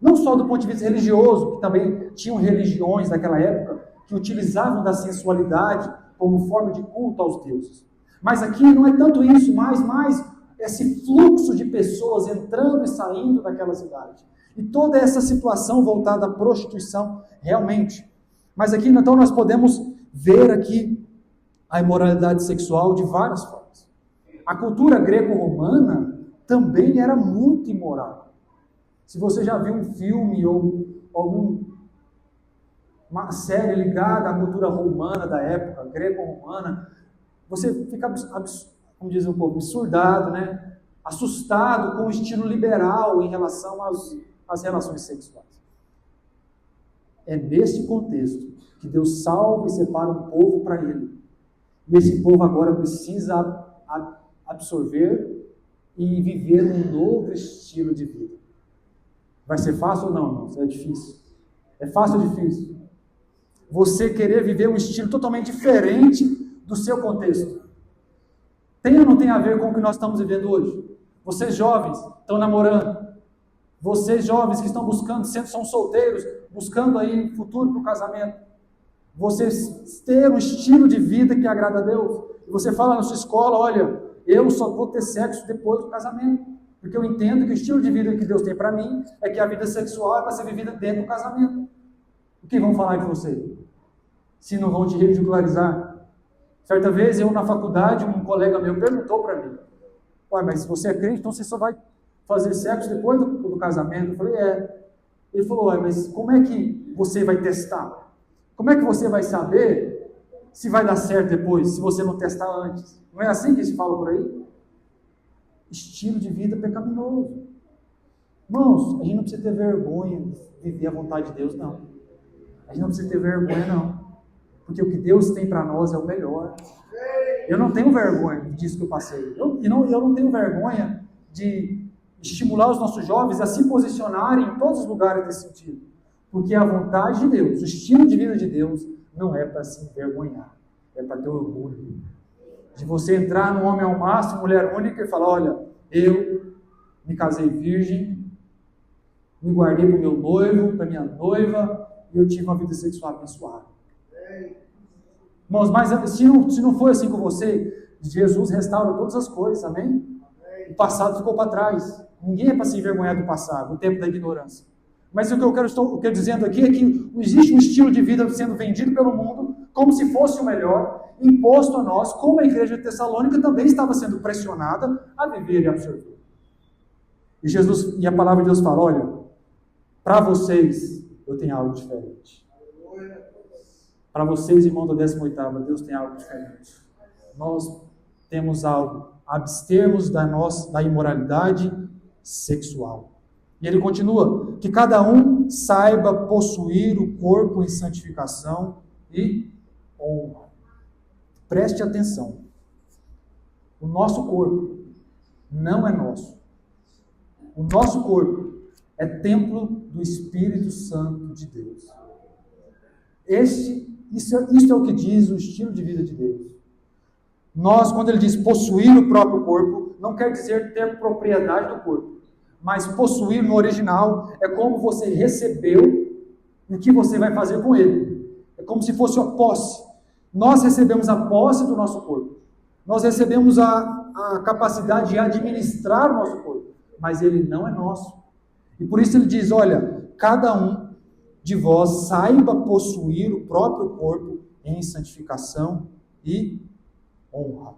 Não só do ponto de vista religioso, que também tinham religiões naquela época que utilizavam da sensualidade como forma de culto aos deuses. Mas aqui não é tanto isso, mais esse fluxo de pessoas entrando e saindo daquela cidade. E toda essa situação voltada à prostituição, realmente. Mas aqui, então, nós podemos ver aqui a imoralidade sexual de várias formas. A cultura greco-romana também era muito imoral. Se você já viu um filme ou uma série ligada à cultura romana da época, greco-romana, você fica, como diz um pouco, absurdado, né? Assustado com o estilo liberal em relação às relações sexuais. É nesse contexto que Deus salva e separa um povo para Ele. E esse povo agora precisa absorver e viver um novo estilo de vida. Vai ser fácil ou não, irmãos? É difícil. É fácil ou difícil? Você querer viver um estilo totalmente diferente do seu contexto. Tem ou não tem a ver com o que nós estamos vivendo hoje? Vocês jovens estão namorando. Vocês jovens que estão buscando, são solteiros, buscando aí futuro para o casamento. Vocês ter um estilo de vida que agrada a Deus. E você fala na sua escola, olha, eu só vou ter sexo depois do casamento. Porque eu entendo que o estilo de vida que Deus tem para mim é que a vida sexual é para ser vivida dentro do casamento. O que vão falar de você? Se não vão te ridicularizar. Certa vez, eu na faculdade, um colega meu perguntou para mim, ué, mas se você é crente, então você só vai fazer sexo depois do casamento? Eu falei, é. Ele falou, ué, mas como é que você vai testar? Como é que você vai saber se vai dar certo depois, se você não testar antes? Não é assim que se fala por aí? Estilo de vida pecaminoso. Irmãos, a gente não precisa ter vergonha de viver a vontade de Deus, não. A gente não precisa ter vergonha, não. Porque o que Deus tem para nós é o melhor. Eu não tenho vergonha disso que eu passei. Eu não tenho vergonha de estimular os nossos jovens a se posicionarem em todos os lugares desse sentido. Porque a vontade de Deus, o estilo de vida de Deus, não é para se envergonhar. É para ter orgulho. De você entrar no homem ao máximo, mulher única, e falar, olha, eu me casei virgem, me guardei para o meu noivo, para minha noiva, e eu tive uma vida sexual abençoada. Irmãos, mas se não for assim com você, Jesus restaura todas as coisas, amém? O passado ficou para trás. Ninguém é para se envergonhar do passado, no tempo da ignorância. Mas o que eu estou dizendo aqui é que existe um estilo de vida sendo vendido pelo mundo como se fosse o melhor, imposto a nós, como a igreja de Tessalônica também estava sendo pressionada a viver e absorver. E a palavra de Deus fala, olha, para vocês eu tenho algo diferente. Para vocês, irmão da 18ª, Deus tem algo diferente. Nós temos algo, abstermos da imoralidade sexual. E ele continua, que cada um saiba possuir o corpo em santificação e honra. Preste atenção. O nosso corpo não é nosso. O nosso corpo é templo do Espírito Santo de Deus. Isso é o que diz o estilo de vida de Deus. Nós, quando ele diz possuir o próprio corpo, não quer dizer ter propriedade do corpo, mas possuir no original é como você recebeu e o que você vai fazer com ele. É como se fosse a posse. Nós recebemos a posse do nosso corpo. Nós recebemos a capacidade de administrar o nosso corpo, mas ele não é nosso. E por isso ele diz, olha, cada um de vós saiba possuir o próprio corpo em santificação e honra.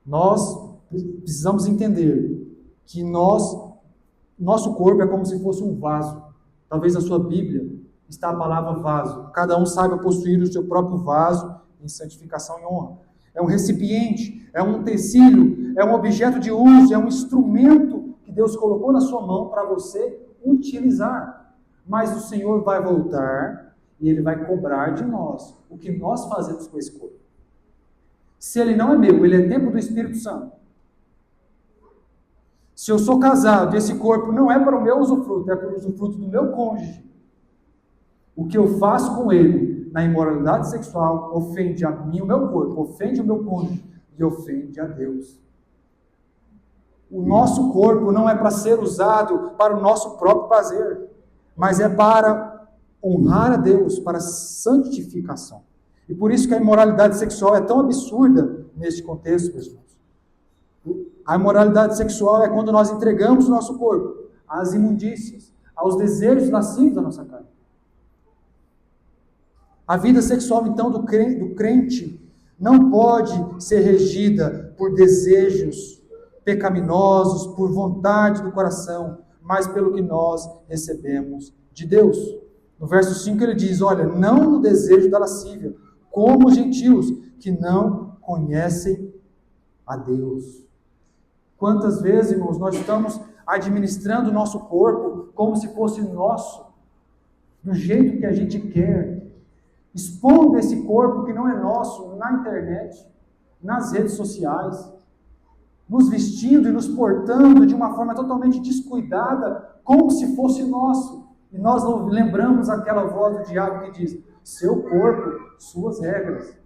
Nós precisamos entender que nosso corpo é como se fosse um vaso. Talvez na sua Bíblia está a palavra vaso. Cada um saiba possuir o seu próprio vaso em santificação e honra. É um recipiente, é um utensílio, é um objeto de uso, é um instrumento que Deus colocou na sua mão para você utilizar. Mas o Senhor vai voltar e Ele vai cobrar de nós o que nós fazemos com esse corpo. Se ele não é meu, ele é templo do Espírito Santo. Se eu sou casado e esse corpo não é para o meu usufruto, é para o usufruto do meu cônjuge, o que eu faço com ele na imoralidade sexual ofende a mim, o meu corpo, ofende o meu cônjuge e ofende a Deus. O nosso corpo não é para ser usado para o nosso próprio prazer, mas é para honrar a Deus, para santificação. E por isso que a imoralidade sexual é tão absurda neste contexto, meus irmãos. A imoralidade sexual é quando nós entregamos o nosso corpo às imundícias, aos desejos lascivos da nossa carne. A vida sexual, então, do crente não pode ser regida por desejos pecaminosos, por vontade do coração, mas pelo que nós recebemos de Deus. No verso 5 ele diz, olha, não no desejo da lascívia, como os gentios que não conhecem a Deus. Quantas vezes, irmãos, nós estamos administrando o nosso corpo como se fosse nosso, do jeito que a gente quer, expondo esse corpo que não é nosso na internet, nas redes sociais, nos vestindo e nos portando de uma forma totalmente descuidada, como se fosse nosso. E nós não lembramos aquela voz do diabo que diz, seu corpo, suas regras.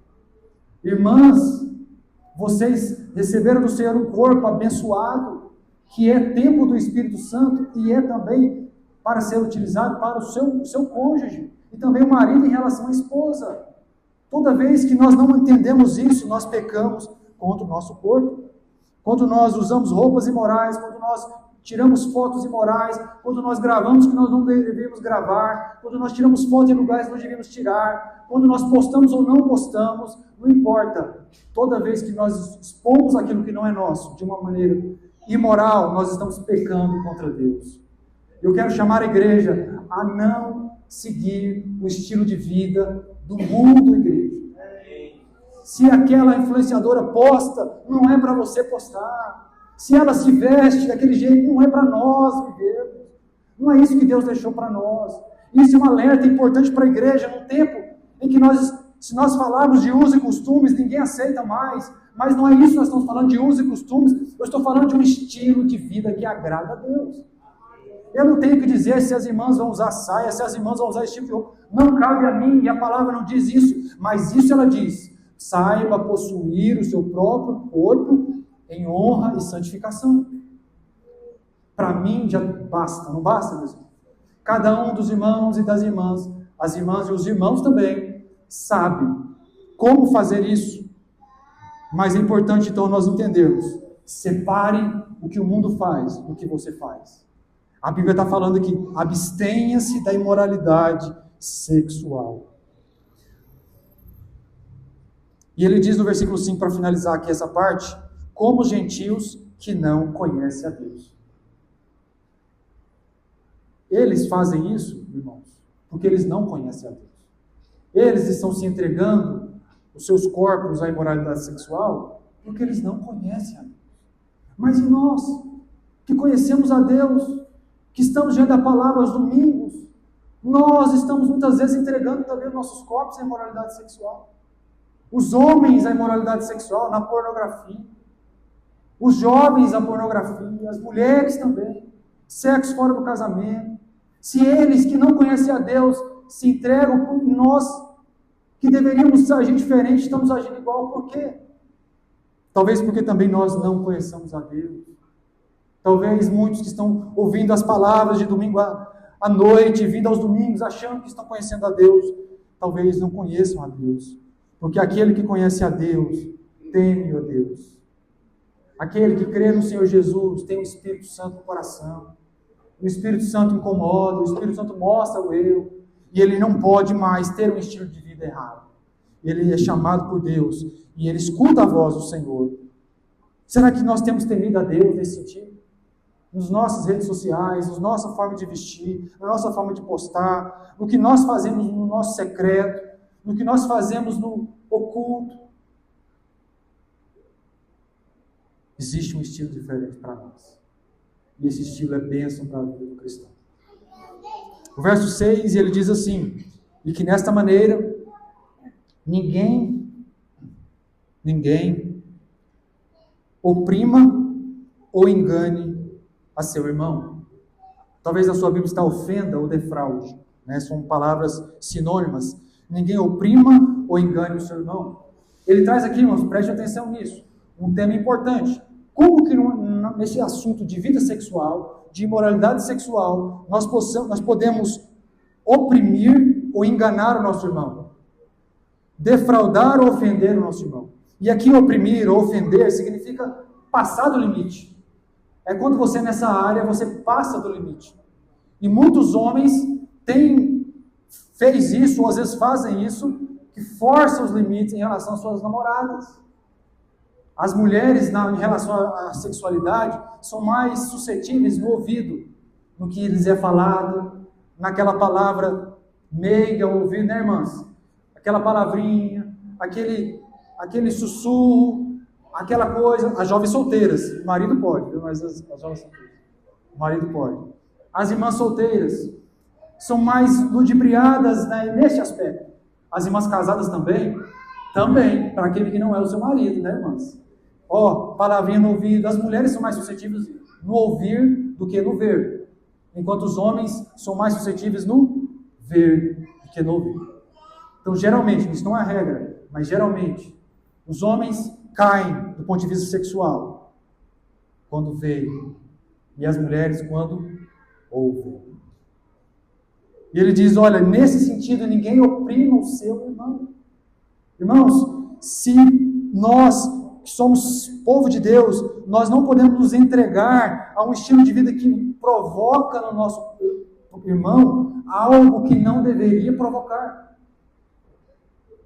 Irmãs, vocês receberam do Senhor um corpo abençoado, que é templo do Espírito Santo e é também para ser utilizado para o seu cônjuge e também o marido em relação à esposa. Toda vez que nós não entendemos isso, nós pecamos contra o nosso corpo. Quando nós usamos roupas imorais, quando nós tiramos fotos imorais, quando nós gravamos que nós não devíamos gravar, quando nós tiramos fotos em lugares que nós devíamos tirar, quando nós postamos ou não postamos, não importa. Toda vez que nós expomos aquilo que não é nosso, de uma maneira imoral, nós estamos pecando contra Deus. Eu quero chamar a igreja a não seguir o estilo de vida do mundo, igreja. Se aquela influenciadora posta, não é para você postar. Se ela se veste daquele jeito, não é para nós vivermos. Não é isso que Deus deixou para nós. Isso é um alerta importante para a igreja, num tempo em que se nós falarmos de uso e costumes, ninguém aceita mais. Mas não é isso que nós estamos falando de uso e costumes. Eu estou falando de um estilo de vida que agrada a Deus. Eu não tenho que dizer se as irmãs vão usar saia, se as irmãs vão usar esse tipo de roupa. Não cabe a mim, e a palavra não diz isso. Mas isso ela diz. Saiba possuir o seu próprio corpo em honra e santificação. Para mim já basta, não basta, meus irmãos? Cada um dos irmãos e das irmãs, as irmãs e os irmãos também, sabe como fazer isso. Mas é importante então nós entendermos. Separe o que o mundo faz do que você faz. A Bíblia está falando aqui, abstenha-se da imoralidade sexual. E ele diz no versículo 5, para finalizar aqui essa parte, como os gentios que não conhecem a Deus. Eles fazem isso, irmãos, porque eles não conhecem a Deus. Eles estão se entregando os seus corpos à imoralidade sexual porque eles não conhecem a Deus. Mas e nós, que conhecemos a Deus, que estamos diante da palavra aos domingos, nós estamos muitas vezes entregando também os nossos corpos à imoralidade sexual. Os homens à imoralidade sexual, na pornografia. Os jovens à pornografia, as mulheres também. Sexo fora do casamento. Se eles que não conhecem a Deus se entregam por nós, que deveríamos agir diferente, estamos agindo igual. Por quê? Talvez porque também nós não conheçamos a Deus. Talvez muitos que estão ouvindo as palavras de domingo à noite, vindo aos domingos, achando que estão conhecendo a Deus, talvez não conheçam a Deus. Porque aquele que conhece a Deus, teme a Deus. Aquele que crê no Senhor Jesus, tem o Espírito Santo no coração. O Espírito Santo incomoda, o Espírito Santo mostra o erro, e ele não pode mais ter um estilo de vida errado. Ele é chamado por Deus, e ele escuta a voz do Senhor. Será que nós temos temido a Deus nesse sentido? Nas nossas redes sociais, na nossa forma de vestir, na nossa forma de postar, no que nós fazemos no nosso secreto, no que nós fazemos no oculto. Existe um estilo diferente para nós. E esse estilo é bênção para a vida do cristão. O verso 6, ele diz assim: e que nesta maneira ninguém oprima ou engane a seu irmão. Talvez a sua Bíblia está ofenda ou defraude, né? São palavras sinônimas. Ninguém oprima ou engane o seu irmão. Ele traz aqui, irmãos, preste atenção nisso, um tema importante. Como que nesse assunto de vida sexual, de imoralidade sexual, nós podemos oprimir ou enganar o nosso irmão? Defraudar ou ofender o nosso irmão? E aqui oprimir ou ofender significa passar do limite. É quando você nessa área, você passa do limite. E muitos homens fez isso, ou às vezes fazem isso, que forçam os limites em relação às suas namoradas. As mulheres, em relação à sexualidade, são mais suscetíveis no ouvido, no que lhes é falado, naquela palavra meiga ao ouvido, né, irmãs? Aquela palavrinha, aquele sussurro, aquela coisa. As jovens solteiras, o marido pode, viu? Mas as jovens solteiras, o marido pode. As irmãs solteiras são mais ludibriadas, né, neste aspecto. As irmãs casadas também, para aquele que não é o seu marido, né, irmãs? Palavrinha no ouvido. As mulheres são mais suscetíveis no ouvir do que no ver, enquanto os homens são mais suscetíveis no ver do que no ouvir. Então, geralmente, isso não é regra, mas geralmente, os homens caem do ponto de vista sexual quando veem, e as mulheres quando ouvem. E ele diz, olha, nesse sentido, ninguém oprima o seu irmão. Irmãos, se nós que somos povo de Deus, nós não podemos nos entregar a um estilo de vida que provoca no nosso irmão algo que não deveria provocar.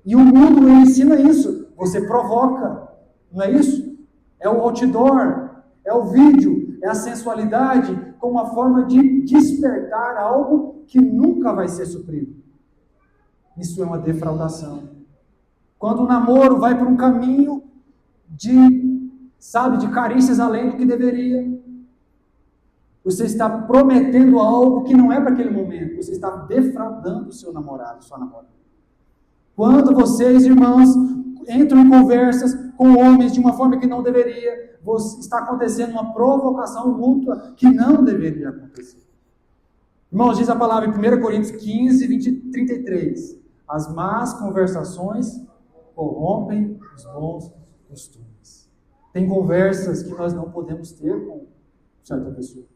E o mundo ensina isso. Você provoca, não é isso? É o outdoor, é o vídeo, é a sensualidade como uma forma de despertar algo que nunca vai ser suprido. Isso é uma defraudação. Quando o namoro vai para um caminho de carícias além do que deveria, você está prometendo algo que não é para aquele momento, você está defraudando o seu namorado, sua namorada. Quando vocês, irmãs, entram em conversas com homens de uma forma que não deveria, está acontecendo uma provocação mútua que não deveria acontecer. Irmãos, diz a palavra em 1 Coríntios 15, 33, as más conversações corrompem os bons costumes. Tem conversas que nós não podemos ter com certa pessoa,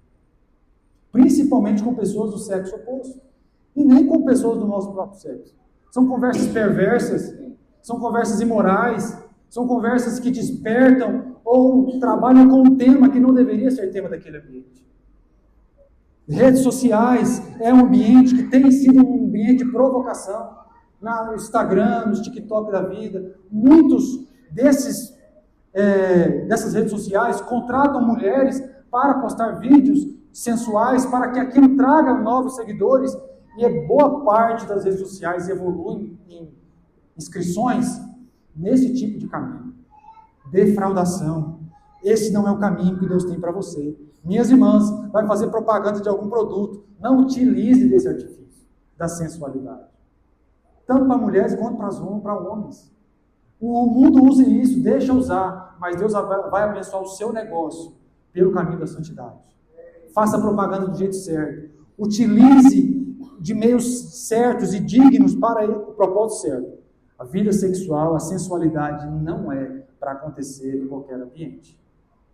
principalmente com pessoas do sexo oposto, e nem com pessoas do nosso próprio sexo. São conversas perversas, são conversas imorais, são conversas que despertam ou trabalham com um tema que não deveria ser tema daquele ambiente. Redes sociais é um ambiente que tem sido um ambiente de provocação. No Instagram, no TikTok da vida, muitos dessas redes sociais contratam mulheres para postar vídeos sensuais, para que aquilo traga novos seguidores, e boa parte das redes sociais evoluem em inscrições nesse tipo de caminho. Defraudação. Esse não é o caminho que Deus tem para você. Minhas irmãs, vai fazer propaganda de algum produto, não utilize desse artifício da sensualidade. Tanto para mulheres quanto para homens. O mundo usa isso, deixa usar, mas Deus vai abençoar o seu negócio pelo caminho da santidade. Faça propaganda do jeito certo. Utilize de meios certos e dignos para o propósito certo. A vida sexual, a sensualidade não é para acontecer em qualquer ambiente.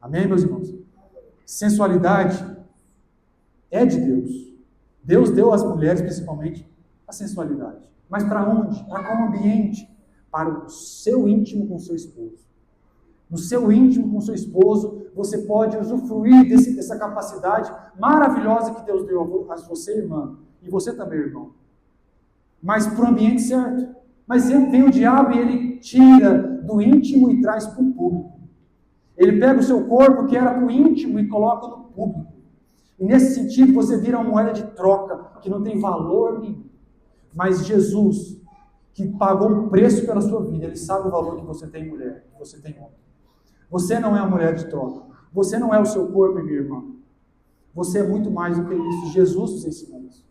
Amém, meus irmãos? Sensualidade é de Deus. Deus deu às mulheres, principalmente, a sensualidade. Mas para onde? Para qual ambiente? Para o seu íntimo com o seu esposo. No seu íntimo com o seu esposo, você pode usufruir dessa capacidade maravilhosa que Deus deu a você, irmã, e você também, irmão. Mas para o ambiente certo. Mas vem o diabo e ele tira do íntimo e traz para o público. Ele pega o seu corpo, que era para o íntimo, e coloca no público. E nesse sentido, você vira uma moeda de troca, que não tem valor nenhum. Mas Jesus, que pagou um preço pela sua vida, Ele sabe o valor que você tem, mulher, que você tem, homem. Você não é uma mulher de troca. Você não é o seu corpo, minha irmã. Você é muito mais do que isso. Jesus nos ensinou isso.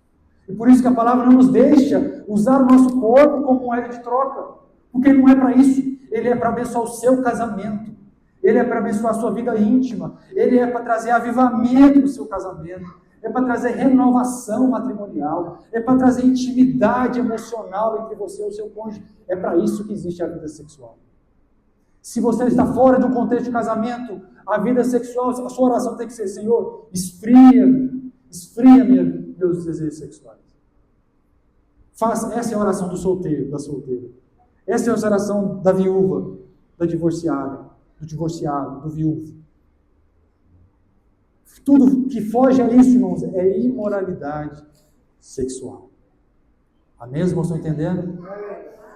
E por isso que a palavra não nos deixa usar o nosso corpo como moeda de troca. Porque não é para isso. Ele é para abençoar o seu casamento. Ele é para abençoar a sua vida íntima. Ele é para trazer avivamento no seu casamento. É para trazer renovação matrimonial. É para trazer intimidade emocional entre você e o seu cônjuge. É para isso que existe a vida sexual. Se você está fora de um contexto de casamento, a vida sexual, a sua oração tem que ser: Senhor, esfria-me, meus desejos sexuais. Essa é a oração do solteiro, da solteira. Essa é a oração da viúva, da divorciada, do divorciado, do viúvo. Tudo que foge a isso, irmãos, é imoralidade sexual. Amém? Os irmãos estão entendendo?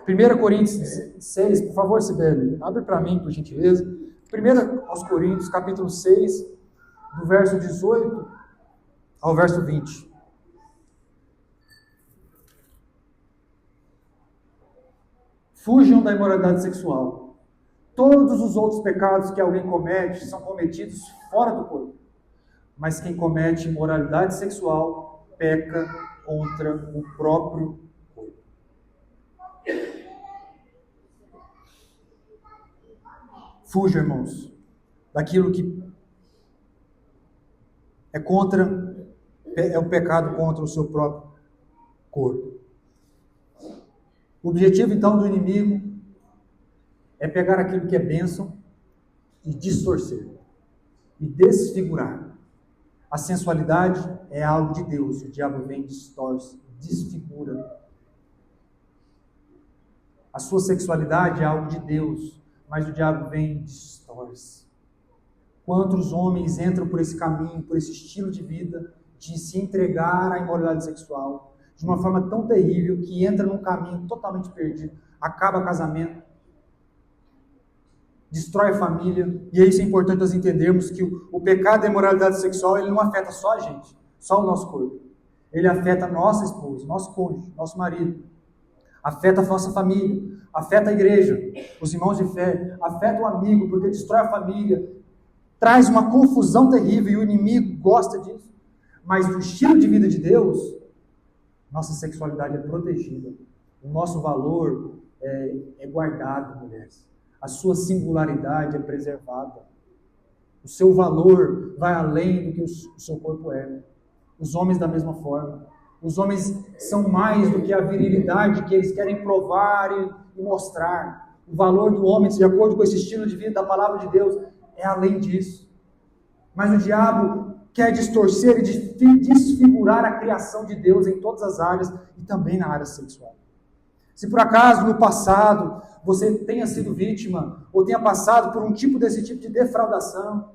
1 Coríntios 6, por favor, Sibeli, abre para mim, por gentileza. 1 Coríntios, capítulo 6, do verso 18 ao verso 20. Fujam da imoralidade sexual. Todos os outros pecados que alguém comete são cometidos fora do corpo. Mas quem comete imoralidade sexual peca contra o próprio corpo. Fuja, irmãos, daquilo que é o pecado contra o seu próprio corpo. O objetivo, então, do inimigo é pegar aquilo que é bênção e distorcer, e desfigurar. A sensualidade é algo de Deus, o diabo vem, distorce, desfigura. A sua sexualidade é algo de Deus, mas o diabo vem e distorce. Quantos homens entram por esse caminho, por esse estilo de vida, de se entregar à imoralidade sexual, de uma forma tão terrível, que entra num caminho totalmente perdido, acaba casamento, destrói a família. E isso é importante nós entendermos que o pecado da imoralidade sexual, ele não afeta só a gente, só o nosso corpo. Ele afeta a nossa esposa, nosso cônjuge, nosso marido. Afeta a nossa família, afeta a igreja, os irmãos de fé, afeta o amigo, porque destrói a família, traz uma confusão terrível e o inimigo gosta disso. Mas no estilo de vida de Deus, nossa sexualidade é protegida, o nosso valor é guardado, mulheres. A sua singularidade é preservada. O seu valor vai além do que o seu corpo é. Os homens da mesma forma. Os homens são mais do que a virilidade que eles querem provar e mostrar. O valor do homem, de acordo com esse estilo de vida da palavra de Deus, é além disso. Mas o diabo quer distorcer e desfigurar a criação de Deus em todas as áreas e também na área sexual. Se por acaso no passado você tenha sido vítima ou tenha passado por desse tipo de defraudação,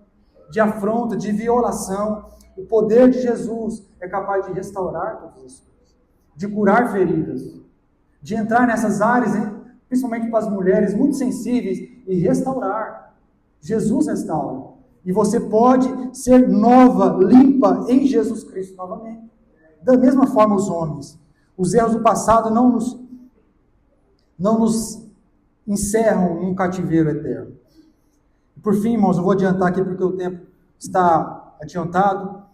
de afronta, de violação, o poder de Jesus é capaz de restaurar todas as coisas, de curar feridas, de entrar nessas áreas, principalmente para as mulheres muito sensíveis, e restaurar. Jesus restaura. E você pode ser nova, limpa em Jesus Cristo novamente. Da mesma forma os homens. Os erros do passado não nos encerram num cativeiro eterno. Por fim, irmãos, eu vou adiantar aqui porque o tempo está adiantado.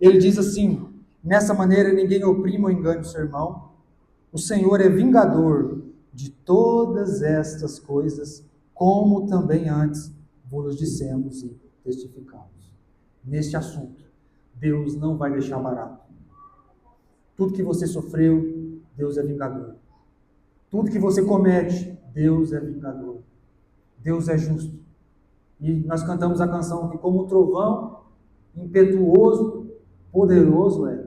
Ele diz assim: nessa maneira ninguém oprime ou engane o seu irmão. O Senhor é vingador de todas estas coisas, como também antes vos dissemos e testificamos. Neste assunto, Deus não vai deixar barato. Tudo que você sofreu, Deus é vingador. Tudo que você comete, Deus é vingador. Deus é justo. E nós cantamos a canção que como um trovão impetuoso, poderoso é.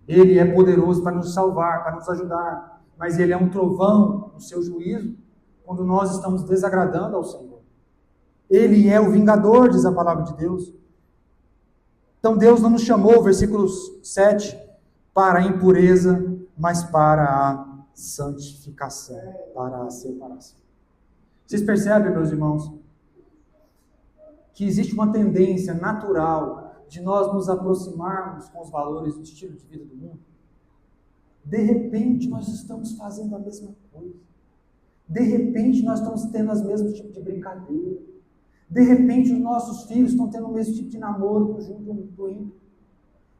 Ele é poderoso para nos salvar, para nos ajudar, mas ele é um trovão no seu juízo quando nós estamos desagradando ao Senhor. Ele é o vingador, diz a palavra de Deus. Então Deus não nos chamou, versículo 7, para a impureza, mas para a santificação, para a separação. Vocês percebem, meus irmãos, que existe uma tendência natural de nós nos aproximarmos com os valores do estilo de vida do mundo? De repente nós estamos fazendo a mesma coisa. De repente nós estamos tendo os mesmos tipos de brincadeira. De repente os nossos filhos estão tendo o mesmo tipo de namoro do ímpio.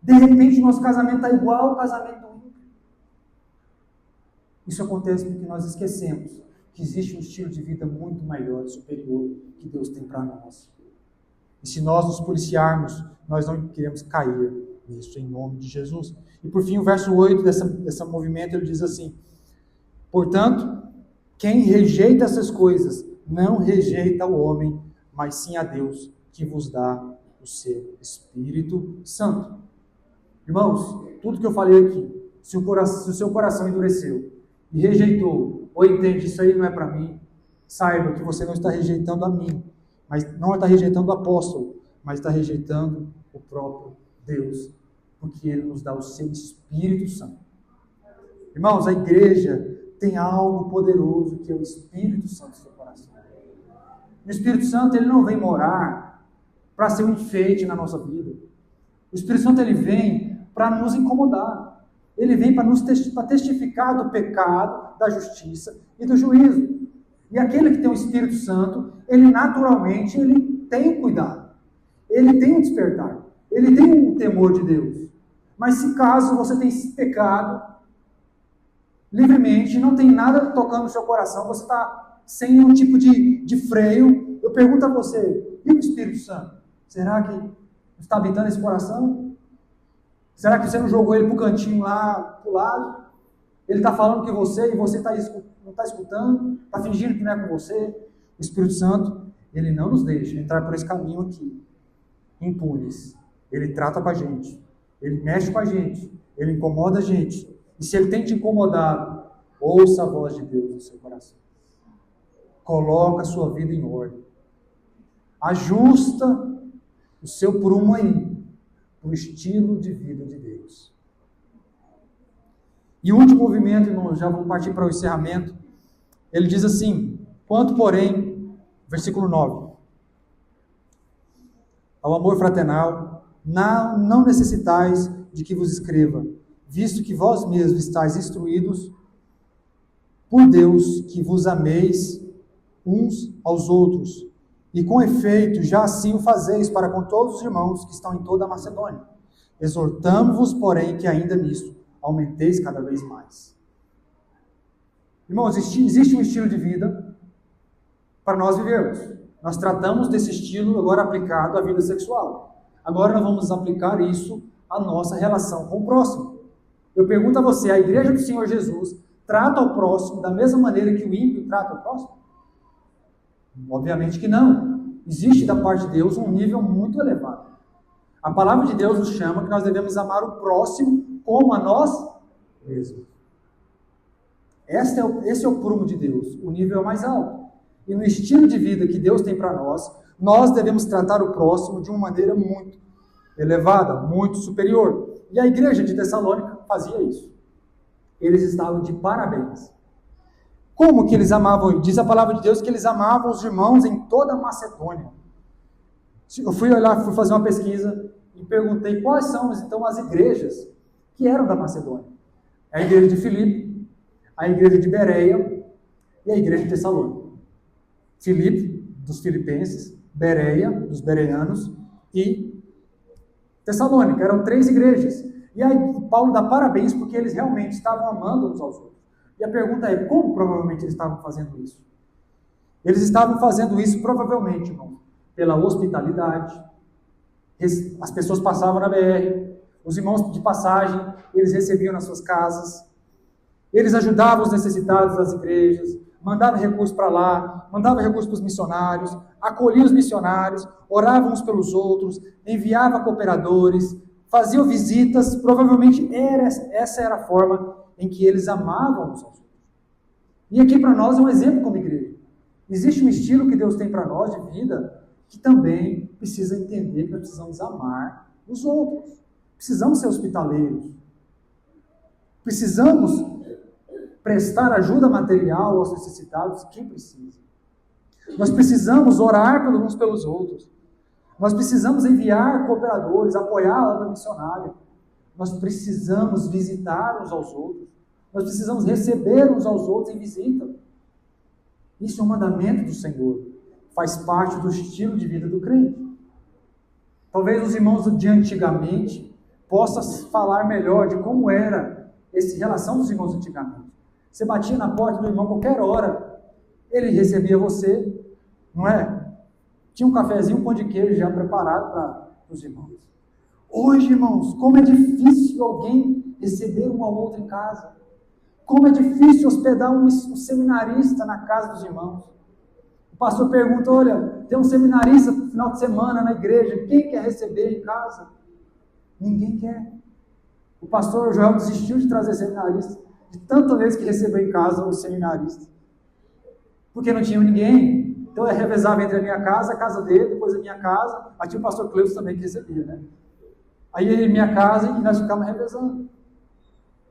De repente o nosso casamento está igual ao casamento do ímpio. Isso acontece porque nós esquecemos que existe um estilo de vida muito maior e superior que Deus tem para nós. E se nós nos policiarmos, nós não queremos cair nisso, em nome de Jesus. E por fim, o verso 8 desse movimento, ele diz assim: portanto, quem rejeita essas coisas, não rejeita o homem, mas sim a Deus, que vos dá o seu Espírito Santo. Irmãos, tudo que eu falei aqui, se o seu coração endureceu e rejeitou, ou entende, isso aí não é para mim, saiba que você não está rejeitando a mim, mas não está rejeitando o apóstolo, mas está rejeitando o próprio Deus, porque Ele nos dá o seu Espírito Santo. Irmãos, a igreja tem algo poderoso, que é o Espírito Santo no seu coração. O Espírito Santo, ele não vem morar para ser um enfeite na nossa vida. O Espírito Santo, ele vem para nos incomodar. Ele vem para testificar do pecado, da justiça e do juízo. E aquele que tem o Espírito Santo, ele naturalmente ele tem um cuidado. Ele tem um despertar. Ele tem um temor de Deus. Mas se caso você tem pecado livremente, não tem nada tocando no seu coração, você está sem nenhum tipo de freio, eu pergunto a você, e o Espírito Santo? Será que está habitando esse coração? Será que você não jogou ele para o cantinho lá, para o lado? Ele está falando que você, e você não está escutando, está fingindo que não é com você? O Espírito Santo, ele não nos deixa entrar por esse caminho aqui, impunes. Ele trata com a gente, ele mexe com a gente, ele incomoda a gente. E se ele tem te incomodado, ouça a voz de Deus no seu coração. Coloca a sua vida em ordem. Ajusta o seu prumo aí, para o estilo de vida de Deus. E o último movimento, irmãos, já vamos partir para o encerramento. Ele diz assim: quanto, porém, versículo 9, ao amor fraternal, não necessitais de que vos escreva, visto que vós mesmos estáis instruídos por Deus, que vos ameis uns aos outros, e com efeito já assim o fazeis para com todos os irmãos que estão em toda a Macedônia. Exortamo-vos, porém, que ainda nisto aumenteis cada vez mais. Irmãos, existe um estilo de vida para nós vivermos. Nós tratamos desse estilo agora aplicado à vida sexual. Agora nós vamos aplicar isso à nossa relação com o próximo. Eu pergunto a você, a igreja do Senhor Jesus trata o próximo da mesma maneira que o ímpio trata o próximo? Obviamente que não. Existe da parte de Deus um nível muito elevado. A palavra de Deus nos chama que nós devemos amar o próximo como a nós mesmos. Esse é o prumo de Deus, o nível mais alto. E no estilo de vida que Deus tem para nós devemos tratar o próximo de uma maneira muito elevada, muito superior. E a igreja de Tessalônica fazia isso. Eles estavam de parabéns. Como que eles amavam? Diz a palavra de Deus que eles amavam os irmãos em toda a Macedônia. Eu fui fazer uma pesquisa e perguntei quais são, então, as igrejas que eram da Macedônia. A igreja de Filipe, a igreja de Bereia e a igreja de Tessalônica. Filipe, dos filipenses, Bereia, dos bereanos, e Tessalônica. Eram 3 igrejas. E aí Paulo dá parabéns porque eles realmente estavam amando uns aos outros. E a pergunta é, como provavelmente eles estavam fazendo isso? Eles estavam fazendo isso provavelmente, irmão, pela hospitalidade. As pessoas passavam na BR, os irmãos de passagem, eles recebiam nas suas casas. Eles ajudavam os necessitados das igrejas, mandava recursos para lá, mandava recursos para os missionários, acolhia os missionários, orava uns pelos outros, enviava cooperadores, fazia visitas. Provavelmente essa era a forma em que eles amavam uns aos outros. E aqui para nós é um exemplo como igreja. Existe um estilo que Deus tem para nós de vida que também precisa entender que nós precisamos amar os outros. Precisamos ser hospitaleiros. Precisamos prestar ajuda material aos necessitados que precisam. Nós precisamos orar uns pelos outros. Nós precisamos enviar cooperadores, apoiar a obra missionária. Nós precisamos visitar uns aos outros. Nós precisamos receber uns aos outros em visita. Isso é um mandamento do Senhor. Faz parte do estilo de vida do crente. Talvez os irmãos de antigamente possam falar melhor de como era essa relação dos irmãos de antigamente. Você batia na porta do irmão qualquer hora, ele recebia você, não é? Tinha um cafezinho, um pão de queijo já preparado para os irmãos. Hoje, irmãos, como é difícil alguém receber um ao outro em casa. Como é difícil hospedar um seminarista na casa dos irmãos. O pastor pergunta, olha, tem um seminarista no final de semana na igreja, quem quer receber em casa? Ninguém quer. O pastor Joel desistiu de trazer seminarista, de tanta vez que recebeu em casa os seminaristas. Porque não tinha ninguém. Então eu revezava entre a casa dele, depois a minha casa. Aí tinha o pastor Cleuso também que recebia, né? Aí ele em minha casa e nós ficávamos revezando.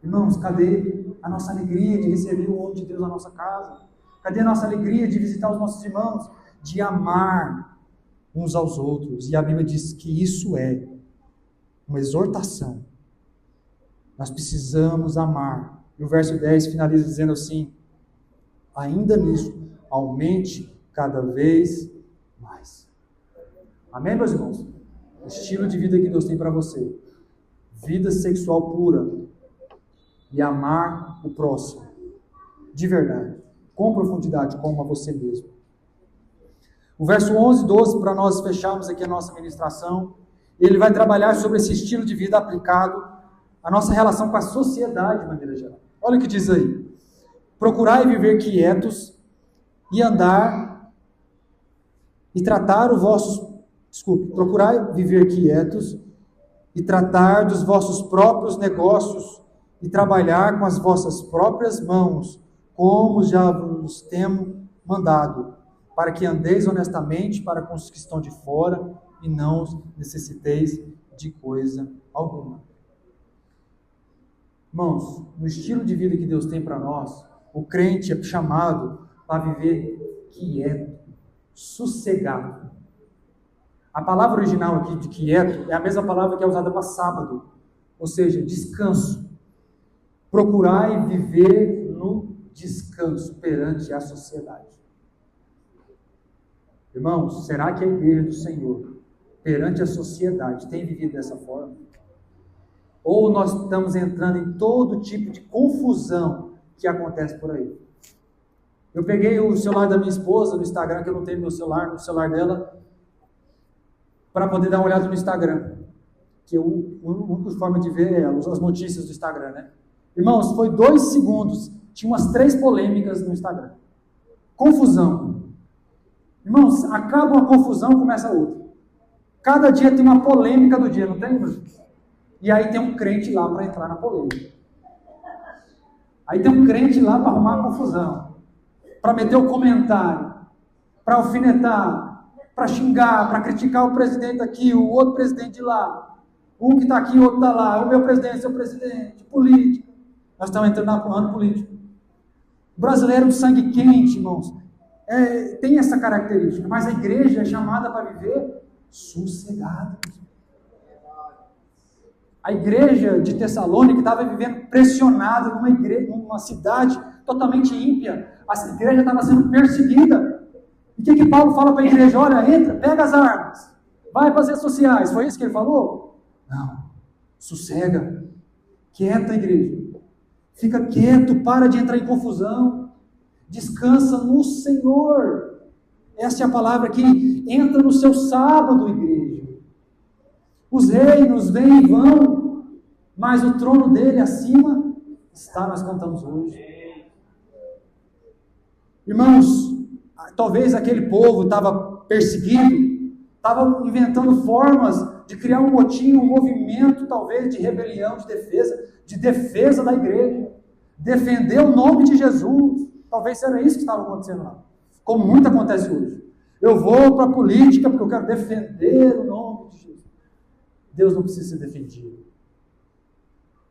Irmãos, cadê a nossa alegria de receber o homem de Deus na nossa casa? Cadê a nossa alegria de visitar os nossos irmãos? De amar uns aos outros. E a Bíblia diz que isso é uma exortação. Nós precisamos amar. E o verso 10 finaliza dizendo assim: ainda nisso, aumente cada vez mais. Amém, meus irmãos? O estilo de vida que Deus tem para você. Vida sexual pura. E amar o próximo. De verdade. Com profundidade, como a você mesmo. O verso 11 e 12, para nós fecharmos aqui a nossa ministração, ele vai trabalhar sobre esse estilo de vida aplicado à nossa relação com a sociedade de maneira geral. Olha o que diz aí. Procurai viver quietos e andar e tratar os vossos... procurai viver quietos e tratar dos vossos próprios negócios e trabalhar com as vossas próprias mãos, como já vos temo mandado, para que andeis honestamente para com os que estão de fora e não necessiteis de coisa alguma. Irmãos, no estilo de vida que Deus tem para nós, o crente é chamado para viver quieto, sossegado. A palavra original aqui de quieto é a mesma palavra que é usada para sábado, ou seja, descanso. Procurai viver no descanso perante a sociedade. Irmãos, será que a igreja do Senhor, perante a sociedade, tem vivido dessa forma? Ou nós estamos entrando em todo tipo de confusão que acontece por aí? Eu peguei o celular da minha esposa no Instagram, que eu não tenho meu celular, no celular dela, para poder dar uma olhada no Instagram. Que a única forma de ver é as notícias do Instagram, né? Irmãos, foi 2 segundos, tinha umas 3 polêmicas no Instagram. Confusão. Irmãos, acaba uma confusão, começa outra. Cada dia tem uma polêmica do dia, não tem, irmãos? E aí tem um crente lá para entrar na polêmica. Aí tem um crente lá para arrumar a confusão, para meter o comentário, para alfinetar, para xingar, para criticar o presidente aqui, o outro presidente de lá. Um que está aqui, o outro está lá. O meu presidente, seu presidente, político. Nós estamos entrando no ano político. O brasileiro de sangue quente, irmãos, tem essa característica, mas a igreja é chamada para viver sossegada. A igreja de Tessalônica estava vivendo pressionada numa cidade totalmente ímpia. A igreja estava sendo perseguida. E o que Paulo fala para a igreja? Olha, entra, pega as armas, vai para as redes sociais. Foi isso que ele falou? Não. Sossega. Quieta, igreja. Fica quieto, para de entrar em confusão. Descansa no Senhor. Essa é a palavra que entra no seu sábado, igreja. Os reinos vêm e vão, mas o trono dele acima está, nós cantamos hoje. Irmãos, talvez aquele povo estava perseguido, estava inventando formas de criar um motim, um movimento talvez de rebelião, de defesa da igreja, defender o nome de Jesus. Talvez era isso que estava acontecendo lá, como muito acontece hoje. Eu vou para a política porque eu quero defender o nome de Jesus. Deus não precisa ser defendido.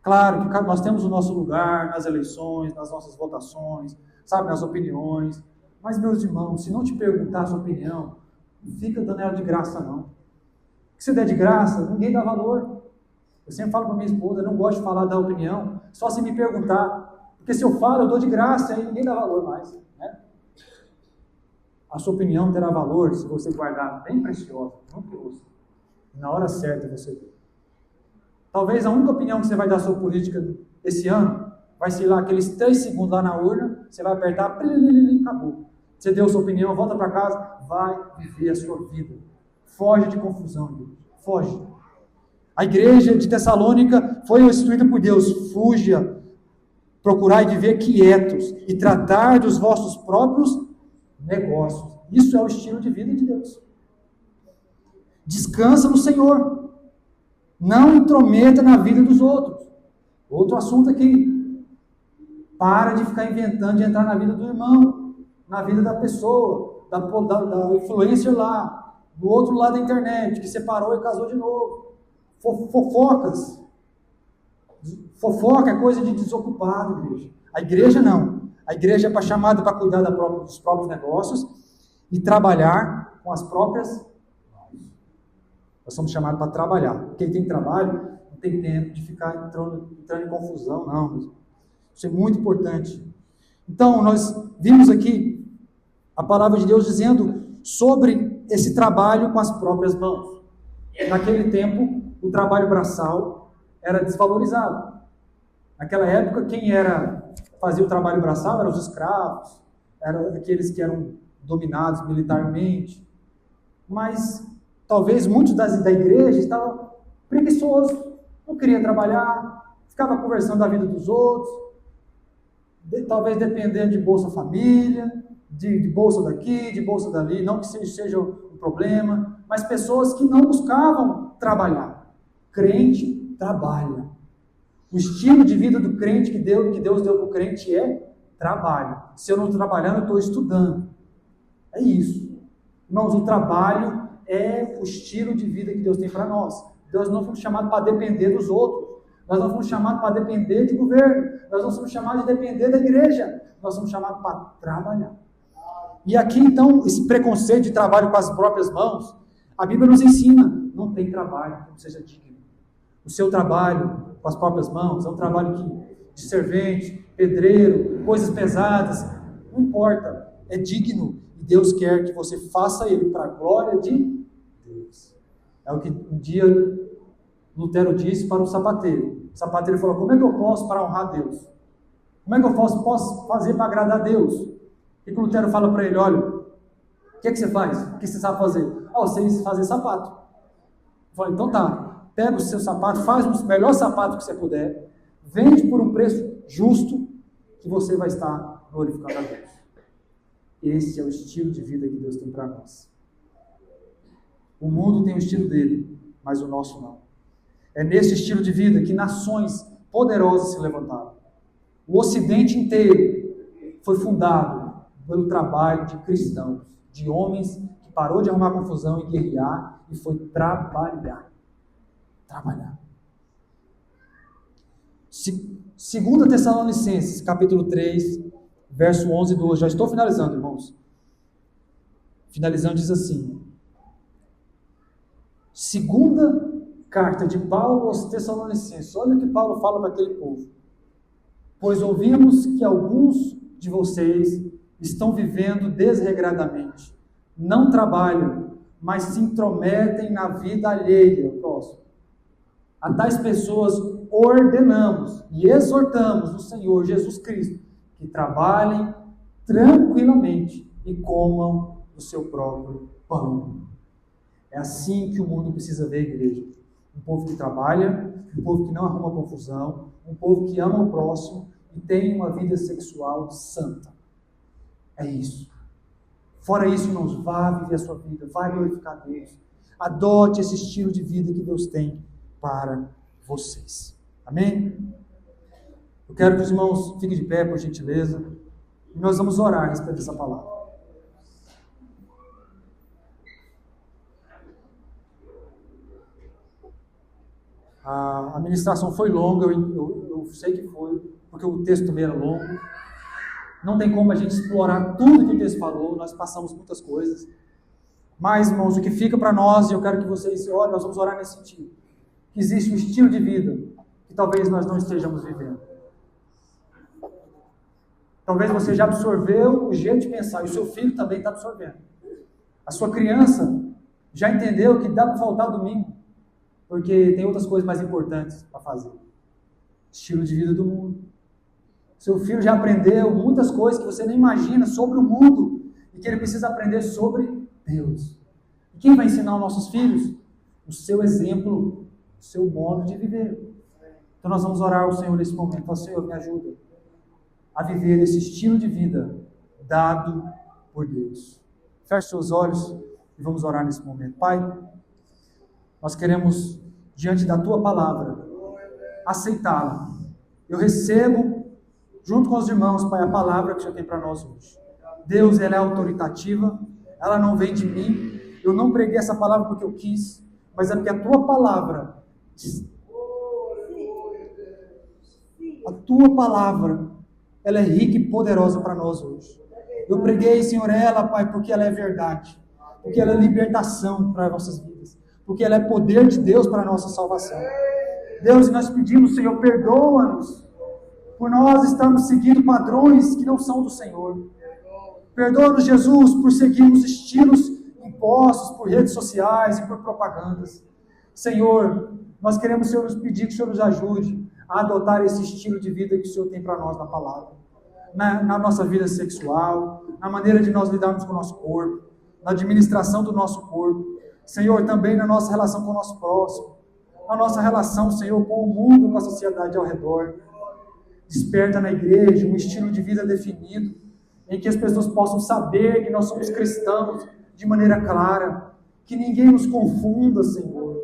Claro que nós temos o nosso lugar nas eleições, nas nossas votações, sabe, nas opiniões. Mas, meus irmãos, se não te perguntar a sua opinião, não fica dando ela de graça, não. O que você der de graça, ninguém dá valor. Eu sempre falo para minha esposa, eu não gosto de falar da opinião, só se me perguntar. Porque se eu falo, eu dou de graça, aí ninguém dá valor mais. Né? A sua opinião terá valor se você guardar bem preciosa, não que ouça. Na hora certa você vê. Talvez a única opinião que você vai dar sobre política esse ano vai ser lá aqueles 3 segundos lá na urna, você vai apertar, acabou. Você deu sua opinião, volta para casa, vai viver a sua vida. Foge de confusão, Deus. Foge. A igreja de Tessalônica foi instruída por Deus, fuja, procurai viver quietos e tratar dos vossos próprios negócios. Isso é o estilo de vida de Deus. Descansa no Senhor. Não intrometa na vida dos outros. Outro assunto aqui. Para de ficar inventando de entrar na vida do irmão, na vida da pessoa, da influencer lá, do outro lado da internet, que separou e casou de novo. Fofocas. Fofoca é coisa de desocupado, igreja. A igreja não. A igreja é chamada para cuidar dos próprios negócios e trabalhar com as próprias. Nós somos chamados para trabalhar. Quem tem trabalho não tem tempo de ficar entrando em confusão, não. Isso é muito importante. Então, nós vimos aqui a palavra de Deus dizendo sobre esse trabalho com as próprias mãos. Naquele tempo, o trabalho braçal era desvalorizado. Naquela época, quem fazia o trabalho braçal eram os escravos, eram aqueles que eram dominados militarmente. Mas talvez muitos da igreja estavam preguiçosos, não queriam trabalhar, ficavam conversando da vida dos outros, talvez dependendo de Bolsa Família, de bolsa daqui, de bolsa dali, não que seja um problema, mas pessoas que não buscavam trabalhar. Crente trabalha. O estilo de vida do crente que Deus deu para o crente é trabalho. Se eu não estou trabalhando, eu estou estudando. É isso. Irmãos, o trabalho é o estilo de vida que Deus tem para nós. Nós não fomos chamados para depender dos outros. Nós não fomos chamados para depender de governo. Nós não somos chamados de depender da igreja. Nós somos chamados para trabalhar. E aqui, então, esse preconceito de trabalho com as próprias mãos, a Bíblia nos ensina, não tem trabalho que não seja digno. O seu trabalho com as próprias mãos é um trabalho de servente, pedreiro, coisas pesadas, não importa, é digno. E Deus quer que você faça ele para a glória de Deus. É o que um dia Lutero disse para o sapateiro. O sapateiro falou, como é que eu posso para honrar Deus? Como é que eu posso fazer para agradar a Deus? E o Lutero fala para ele, olha, o que você faz? O que você sabe fazer? Eu sei fazer sapato. Eu falo, então tá, pega o seu sapato, faz o melhor sapato que você puder, vende por um preço justo, que você vai estar glorificando a Deus. Esse é o estilo de vida que Deus tem para nós. O mundo tem o estilo dele, mas o nosso não. É nesse estilo de vida que nações poderosas se levantaram. O Ocidente inteiro foi fundado pelo trabalho de cristãos, de homens que parou de arrumar confusão e guerrear e foi trabalhar. Trabalhar. 2 Tessalonicenses, capítulo 3, verso 11 e 12. Já estou finalizando, irmãos. Finalizando, diz assim. Segunda carta de Paulo aos Tessalonicenses. Olha o que Paulo fala para aquele povo. Pois ouvimos que alguns de vocês estão vivendo desregradamente. Não trabalham, mas se intrometem na vida alheia. Próximo. A tais pessoas ordenamos e exortamos o Senhor Jesus Cristo que trabalhem tranquilamente e comam o seu próprio pão. É assim que o mundo precisa ver a igreja. Um povo que trabalha, um povo que não arruma confusão, um povo que ama o próximo e tem uma vida sexual santa. É isso. Fora isso, irmãos, vá viver a sua vida, vá glorificar a Deus. Adote esse estilo de vida que Deus tem para vocês. Amém? Eu quero que os irmãos fiquem de pé, por gentileza, e nós vamos orar a respeito dessa palavra. A ministração foi longa, eu sei que foi, porque o texto também era longo. Não tem como a gente explorar tudo que o texto falou, nós passamos muitas coisas. Mas, irmãos, o que fica para nós, e eu quero que vocês orem, nós vamos orar nesse sentido, que existe um estilo de vida que talvez nós não estejamos vivendo. Talvez você já absorveu o jeito de pensar, e o seu filho também está absorvendo. A sua criança já entendeu que dá para faltar domingo, porque tem outras coisas mais importantes para fazer. Estilo de vida do mundo. Seu filho já aprendeu muitas coisas que você nem imagina sobre o mundo, e que ele precisa aprender sobre Deus. E quem vai ensinar aos nossos filhos? O seu exemplo, o seu modo de viver. Então nós vamos orar ao Senhor nesse momento. Fala, Senhor, me ajuda a viver esse estilo de vida dado por Deus. Feche seus olhos e vamos orar nesse momento. Pai, nós queremos, diante da Tua palavra, aceitá-la. Eu recebo, junto com os irmãos, Pai, a palavra que o Senhor tem para nós hoje. Deus, ela é autoritativa, ela não vem de mim. Eu não preguei essa palavra porque eu quis, mas é porque a Tua palavra, ela é rica e poderosa para nós hoje. Eu preguei, Senhor, ela, Pai, porque ela é verdade, porque ela é libertação para as nossas vidas, porque ela é poder de Deus para a nossa salvação. Deus, nós pedimos, Senhor, perdoa-nos por nós estarmos seguindo padrões que não são do Senhor. Perdoa-nos, Jesus, por seguirmos estilos impostos por redes sociais e por propagandas. Senhor, nós queremos, Senhor, nos pedir que o Senhor nos ajude a adotar esse estilo de vida que o Senhor tem para nós na palavra. Na nossa vida sexual, na maneira de nós lidarmos com o nosso corpo, na administração do nosso corpo. Senhor, também na nossa relação com o nosso próximo, na nossa relação, Senhor, com o mundo, com a sociedade ao redor. Desperta na igreja um estilo de vida definido, em que as pessoas possam saber que nós somos cristãos de maneira clara, que ninguém nos confunda, Senhor,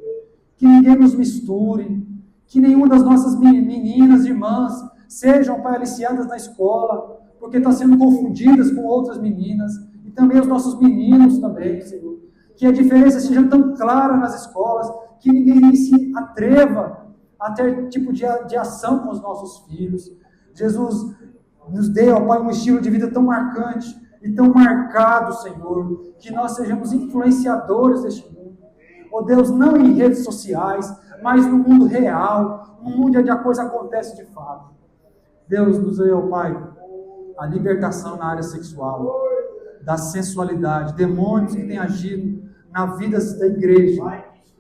que ninguém nos misture, que nenhuma das nossas meninas, irmãs, sejam, Pai, aliciadas na escola, porque estão sendo confundidas com outras meninas, e também os nossos meninos também, Senhor, que a diferença seja tão clara nas escolas, que ninguém nem se atreva a ter tipo de ação com os nossos filhos. Jesus, nos dê, ó Pai, um estilo de vida tão marcante e tão marcado, Senhor, que nós sejamos influenciadores deste mundo. Ó Deus, não em redes sociais, mas no mundo real, no mundo onde a coisa acontece de fato. Deus, nos dê, ó Pai, a libertação na área sexual, da sensualidade, demônios que têm agido na vida da igreja,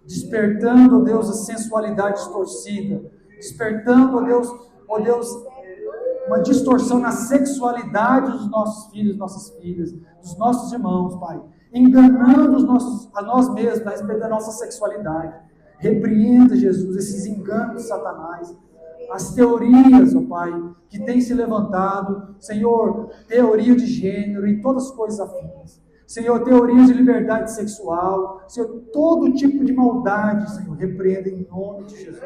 despertando, ó Deus, a sensualidade distorcida, despertando, ó Deus, uma distorção na sexualidade dos nossos filhos, nossas filhas, dos nossos irmãos, Pai, enganando a nós mesmos a respeito da nossa sexualidade. Repreenda, Jesus, esses enganos de Satanás, as teorias, ó Pai, que têm se levantado, Senhor, teoria de gênero e todas as coisas afins. Senhor, teorias de liberdade sexual, Senhor, todo tipo de maldade, Senhor, repreenda em nome de Jesus.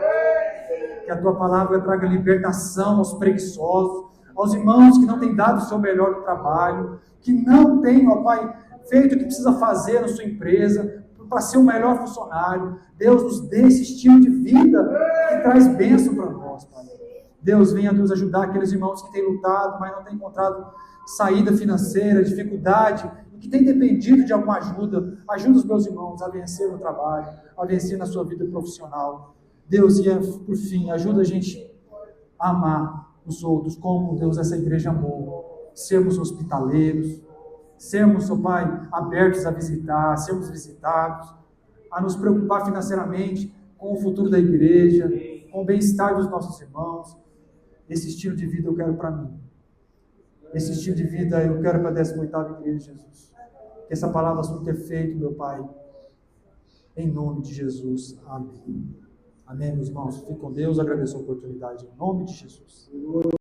Que a Tua palavra traga libertação aos preguiçosos, aos irmãos que não têm dado o seu melhor no trabalho, que não têm, ó Pai, feito o que precisa fazer na sua empresa, para ser o melhor funcionário. Deus, nos dê esse estilo de vida que traz bênção para nós, Pai. Deus, venha nos ajudar aqueles irmãos que têm lutado, mas não têm encontrado saída financeira, dificuldade, e que têm dependido de alguma ajuda. Ajuda os meus irmãos a vencer no trabalho, a vencer na sua vida profissional. Deus, e por fim, ajuda a gente a amar os outros, como, Deus, essa igreja amou. Sermos hospitaleiros, sermos, ó Pai, abertos a visitar, sermos visitados, a nos preocupar financeiramente com o futuro da igreja, com o bem-estar dos nossos irmãos. Esse estilo de vida eu quero para mim. Esse estilo de vida eu quero para a 18ª igreja, Jesus. Que essa palavra surta efeito, meu Pai. Em nome de Jesus. Amém. Amém, meus irmãos. Fiquem com Deus. Agradeço a oportunidade. Em nome de Jesus.